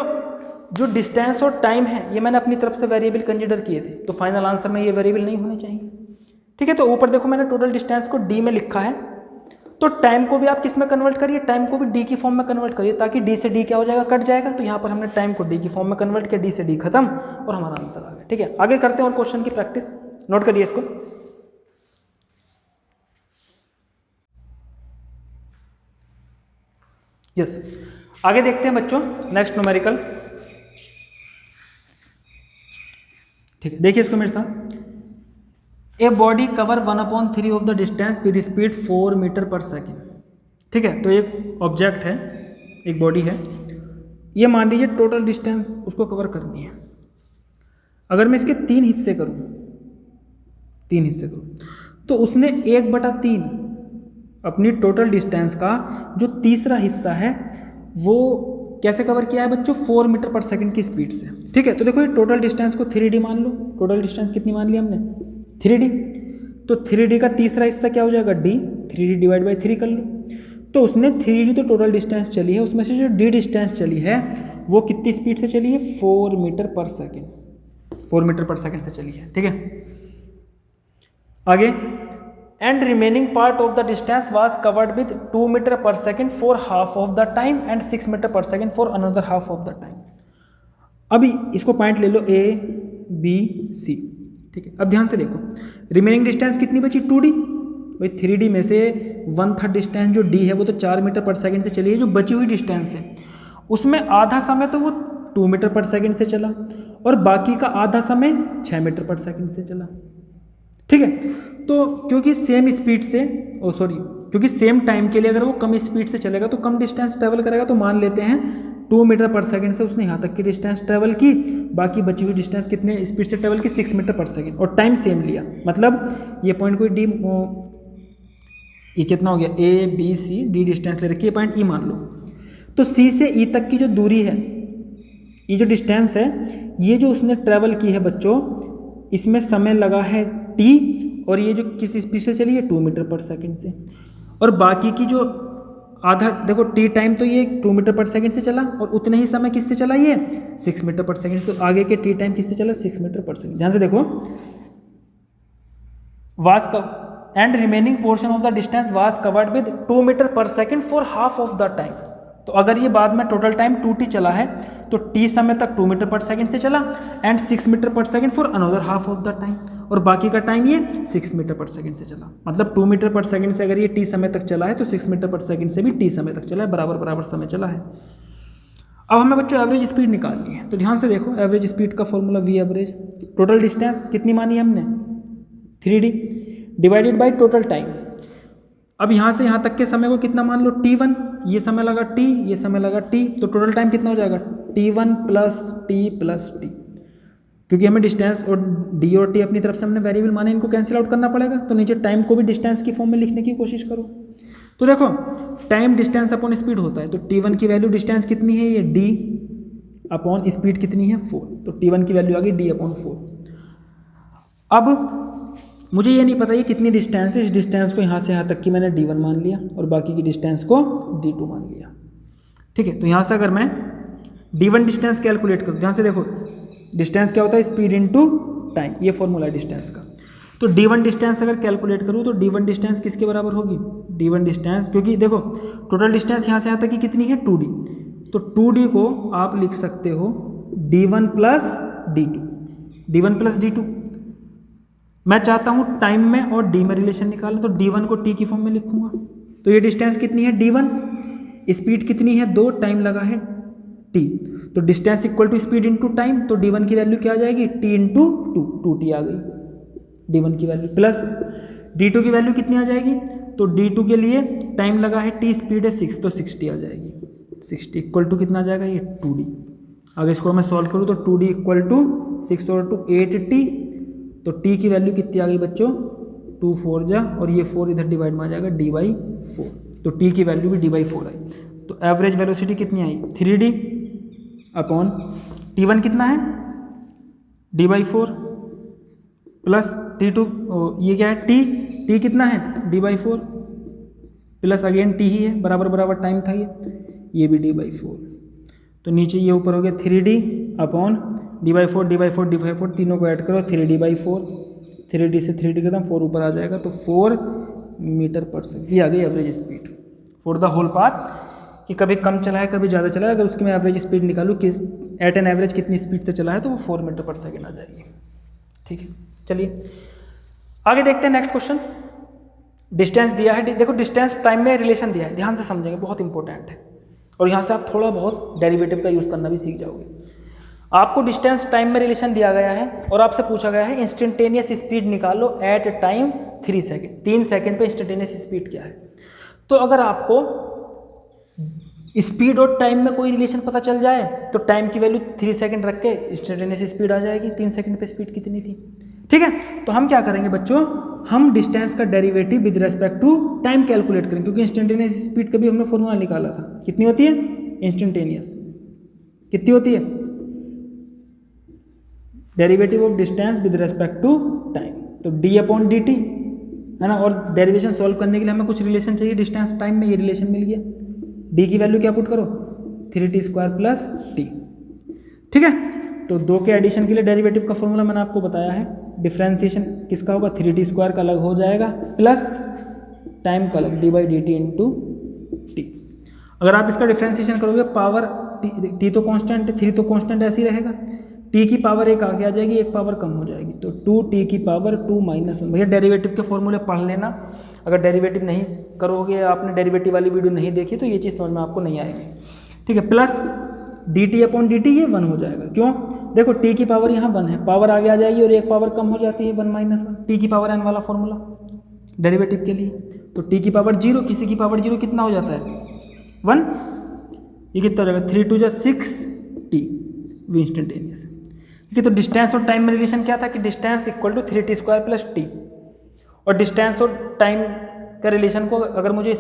जो डिस्टेंस और टाइम है ये मैंने अपनी तरफ से वेरिएबल कंसीडर किए थे, तो फाइनल आंसर में ये वेरिएबल नहीं होने चाहिए। ठीक है, तो ऊपर देखो मैंने टोटल डिस्टेंस को डी में लिखा है, तो टाइम को भी आप किस में कन्वर्ट करिए, टाइम को भी डी की फॉर्म में कन्वर्ट करिए, ताकि डी से डी क्या हो जाएगा, कट जाएगा। तो यहाँ पर हमने टाइम को डी की फॉर्म में कन्वर्ट किया, डी से डी खत्म और हमारा आंसर आ गया। ठीक है, आगे करते हैं और क्वेश्चन की प्रैक्टिस, नोट करिए इसको। यस, आगे देखते हैं बच्चों नेक्स्ट न्यूमेरिकल। ठीक है, देखिए इसको मेरे साथ, a body cover 1/3 of the distance with speed 4 metre per second. ठीक है, तो एक ऑब्जेक्ट है, एक बॉडी है, ये मान लीजिए टोटल डिस्टेंस उसको कवर करनी है। अगर मैं इसके 3 हिस्से करूं, 3 हिस्से करूं, तो उसने 1/3 अपनी टोटल डिस्टेंस का जो तीसरा हिस्सा है वो कैसे कवर किया है बच्चों, 4 मीटर पर सेकंड की स्पीड से। ठीक है, तो देखो ये टोटल डिस्टेंस को 3D मान लो, टोटल डिस्टेंस कितनी मान ली हमने, 3D, तो 3D का तीसरा हिस्सा क्या हो जाएगा, D, 3D डिवाइड बाई 3 कर लो। तो उसने 3D तो टोटल डिस्टेंस चली है, उसमें से जो D डिस्टेंस चली है वो कितनी स्पीड से चली है, 4 metre per second, 4 metre per second से चली है। ठीक है, आगे, and remaining part of the distance was covered with 2 metre per second for half of the time and 6 metre per second for another half of the time. अभी इसको point ले लो A, B, C। ठीक है, अब ध्यान से देखो, remaining distance कितनी बची, 2D, भाई 3D में से 1/3 डिस्टेंस जो D है वो तो 4 मीटर पर सेकेंड से चली है, जो बची हुई डिस्टेंस है उसमें आधा समय तो वो 2 मीटर पर सेकेंड से चला और बाकी का आधा समय 6 मीटर पर सेकेंड से चला। ठीक है, तो क्योंकि सेम स्पीड से क्योंकि सेम टाइम के लिए अगर वो कम स्पीड से चलेगा तो कम डिस्टेंस ट्रेवल करेगा, तो मान लेते हैं 2 मीटर पर सेकंड से उसने यहाँ तक की डिस्टेंस ट्रेवल की, बाकी बची हुई डिस्टेंस कितने स्पीड से ट्रेवल की, 6 मीटर पर सेकंड, और टाइम सेम लिया। मतलब ये पॉइंट कोई डी, ये कितना हो गया, A, B, C, D distance ले रखी है, पॉइंट E मान लो। तो C से E तक की जो दूरी है, ये जो डिस्टेंस है, ये जो उसने ट्रेवल की है बच्चों, इसमें समय लगा है T, और ये जो किस स्पीड से चली है, 2 मीटर पर सेकंड से, और बाकी की जो आधा देखो T टाइम तो ये 2 मीटर पर सेकंड से चला, और उतने ही समय किससे चला, ये 6 मीटर पर सेकंड से, तो आगे के T टाइम किससे चला, 6 मीटर पर सेकंड। ध्यान से देखो, was and remaining portion of the distance was covered with 2 metre per second for half of the time. तो अगर ये बाद में टोटल टाइम 2T चला है तो T समय तक 2 मीटर पर सेकंड से चला and 6 metre per second for another half of the time, और बाकी का टाइम ये 6 मीटर पर सेकंड से चला। मतलब 2 मीटर पर सेकंड से अगर ये T समय तक चला है तो 6 मीटर पर सेकंड से भी T समय तक चला है, बराबर बराबर समय चला है। अब हमें बच्चों एवरेज स्पीड निकालनी है, तो ध्यान से देखो, एवरेज स्पीड का formula V average, total distance कितनी मानी हमने, 3D divided by total time. अब यहाँ से यहाँ तक के समय को कितना मान लो, T1, ये समय लगा T, ये समय लगा T, तो टोटल टाइम कितना हो जाएगा, T1 plus T plus T। क्योंकि हमें डिस्टेंस और D और T अपनी तरफ से हमने वेरिएबल माने, इनको कैंसिल आउट करना पड़ेगा, तो नीचे टाइम को भी डिस्टेंस की फॉर्म में लिखने की कोशिश करो। तो देखो टाइम डिस्टेंस अपॉन स्पीड होता है, तो T1 की वैल्यू डिस्टेंस कितनी है, ये D अपॉन स्पीड कितनी है, 4, तो T1 की वैल्यू आ गई D अपॉन 4। अब मुझे ये नहीं पता ये कितनी डिस्टेंस है, इस डिस्टेंस को यहाँ से यहाँ तक की मैंने D1 मान लिया और बाकी की डिस्टेंस को D2 मान लिया। ठीक है, तो यहाँ से अगर मैं D1 डिस्टेंस कैलकुलेट करूँ, ध्यान से देखो, डिस्टेंस क्या होता है, स्पीड इनटू टाइम, ये फॉर्मूला है डिस्टेंस का। तो D1 डिस्टेंस अगर कैलकुलेट करूँ तो D1 डिस्टेंस किसके बराबर होगी, D1 डिस्टेंस, क्योंकि देखो टोटल डिस्टेंस यहाँ से यहाँ तक की कितनी है, 2D, तो 2D को आप लिख सकते हो D1 plus D2, D1 plus D2। मैं चाहता हूँ टाइम में और D में रिलेशन निकालें, तो D1 को T की फॉर्म में लिखूंगा, तो ये डिस्टेंस कितनी है d1, स्पीड कितनी है 2, टाइम लगा है t, तो distance equal to speed into time, तो d1 की वैल्यू क्या आ जाएगी t इंटू 2t आ गई d1 की वैल्यू, प्लस d2 की वैल्यू कितनी आ जाएगी, तो d2 के लिए टाइम लगा है t, स्पीड है 6, तो 60 आ जाएगी, 60 इक्वल टू कितना आ जाएगा ये 2d। अगर इसको मैं सॉल्व करूँ तो 2d इक्वल टू 6 और 2 8t, तो t की वैल्यू कितनी आ गई बच्चों 2 4 जा, और ये 4 इधर डिवाइड में आ जाएगा d/4, तो t की वैल्यू भी d/4 आई। तो एवरेज वेलोसिटी कितनी आई 3d अपॉन t1 कितना है d/4 प्लस t2, ये क्या है t कितना है d/4 प्लस अगेन t ही है, बराबर बराबर टाइम था ये भी d/4, तो नीचे ये ऊपर हो गया 3d अपॉन d/4 तीनों को ऐड करो 3d/4, 3d से 3d खत्म 4 ऊपर आ जाएगा, तो 4 मीटर पर सेकेंड, ये आ गई average speed for the whole path, कि कभी कम चला है कभी ज़्यादा चला है, अगर उसकी मैं एवरेज स्पीड निकालूँ कि एट एन एवरेज कितनी स्पीड से चला है तो वो 4 मीटर पर सेकेंड आ जाएगी। ठीक है, चलिए आगे देखते हैं नेक्स्ट क्वेश्चन। डिस्टेंस दिया है, देखो डिस्टेंस टाइम में रिलेशन दिया है, ध्यान से समझेंगे, बहुत इंपॉर्टेंट है, और यहाँ से आप थोड़ा बहुत डेरिवेटिव का यूज़ करना भी सीख जाओगे। आपको डिस्टेंस टाइम में रिलेशन दिया गया है और आपसे पूछा गया है इंस्टेंटेनियस स्पीड निकालो एट टाइम 3 सेकेंड, 3 सेकेंड पे इंस्टेंटेनियस स्पीड क्या है। तो अगर आपको स्पीड और टाइम में कोई रिलेशन पता चल जाए तो टाइम की वैल्यू 3 सेकंड रख के इंस्टेंटेनियस स्पीड आ जाएगी, 3 सेकंड पे स्पीड कितनी थी। ठीक है, तो हम क्या करेंगे बच्चों, हम डिस्टेंस का derivative with respect to time calculate करेंगे, क्योंकि इंस्टेंटेनियस स्पीड का भी हमने फॉर्मूला निकाला था, कितनी होती है इंस्टेंटेनियस, कितनी होती है derivative of distance with respect to time, तो d/dt है ना, और डेरिवेशन सॉल्व करने के लिए हमें कुछ रिलेशन चाहिए डिस्टेंस टाइम में, ये रिलेशन मिल गया, d की वैल्यू क्या पुट करो 3t² प्लस t। ठीक है, तो 2 के एडिशन के लिए डेरिवेटिव का फॉर्मूला मैंने आपको बताया है, डिफरेंशिएशन किसका होगा 3t² का अलग हो जाएगा प्लस टाइम का अलग d/dt इंटू t। अगर आप इसका डिफरेंशिएशन करोगे पावर t तो कांस्टेंट है, 3 तो कांस्टेंट ऐसे ही रहेगा, t की पावर 1 आगे आ जाएगी, 1 पावर कम हो जाएगी, तो 2t की पावर 2 - 1। भैया डेरिवेटिव के फॉर्मूले पढ़ लेना, अगर डेरिवेटिव नहीं करोगे, आपने डेरिवेटिव वाली वीडियो नहीं देखी तो ये चीज़ समझ में आपको नहीं आएगी। ठीक है, प्लस dt/dt ये 1 हो जाएगा, क्यों, देखो t की पावर यहाँ 1 है, पावर आगे आ जाएगी और 1 पावर कम हो जाती है 1 - 1, t की पावर n वाला फॉर्मूला डेरिवेटिव के लिए, तो t की पावर 0, किसी की पावर 0 कितना हो जाता है 1, ये कितना हो जाएगा 3 × 2 = 6t इंस्टेंटेनियस। ठीक है, तो डिस्टेंस और टाइम में रिलेशन क्या था कि distance equal to 3t² plus t, और डिस्टेंस और टाइम का रिलेशन को अगर मुझे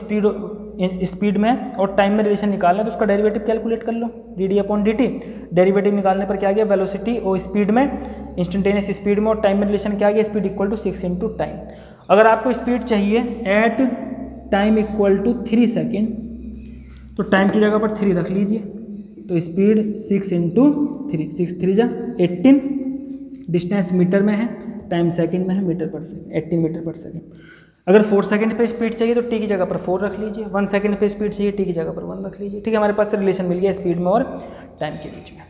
स्पीड में और टाइम में रिलेशन निकालना है तो उसका डेरिवेटिव कैलकुलेट कर लो d/dt। डेरिवेटिव निकालने पर क्या आ गया वेलोसिटी और स्पीड में, इंस्टेंटेनियस स्पीड में और टाइम में रिलेशन क्या आ गया स्पीड इक्वल टू 6 × टाइम। अगर आपको स्पीड चाहिए at time equal to 3 second, तो टाइम की जगह पर 3 रख लीजिए, तो स्पीड 6 × 3, 6 3 जा 18, डिस्टेंस मीटर में है, टाइम सेकंड में है, metre per second, 18 metre per second. अगर 4 सेकंड पे स्पीड चाहिए तो t की जगह पर 4 रख लीजिए, 1 सेकंड पे स्पीड चाहिए t की जगह पर 1 रख लीजिए। ठीक है, हमारे पास रिलेशन मिल गया स्पीड में और टाइम के बीच में।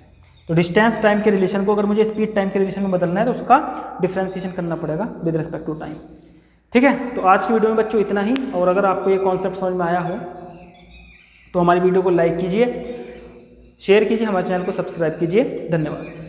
तो डिस्टेंस टाइम के रिलेशन को अगर मुझे स्पीड टाइम के रिलेशन में बदलना है तो उसका डिफ्रेंसिएशन करना पड़ेगा विद रिस्पेक्ट टू टाइम। ठीक है, तो आज की वीडियो में बच्चों इतना ही, और अगर आपको ये कॉन्सेप्ट समझ में आया हो तो हमारी वीडियो को लाइक कीजिए, शेयर कीजिए, हमारे चैनल को सब्सक्राइब कीजिए। धन्यवाद।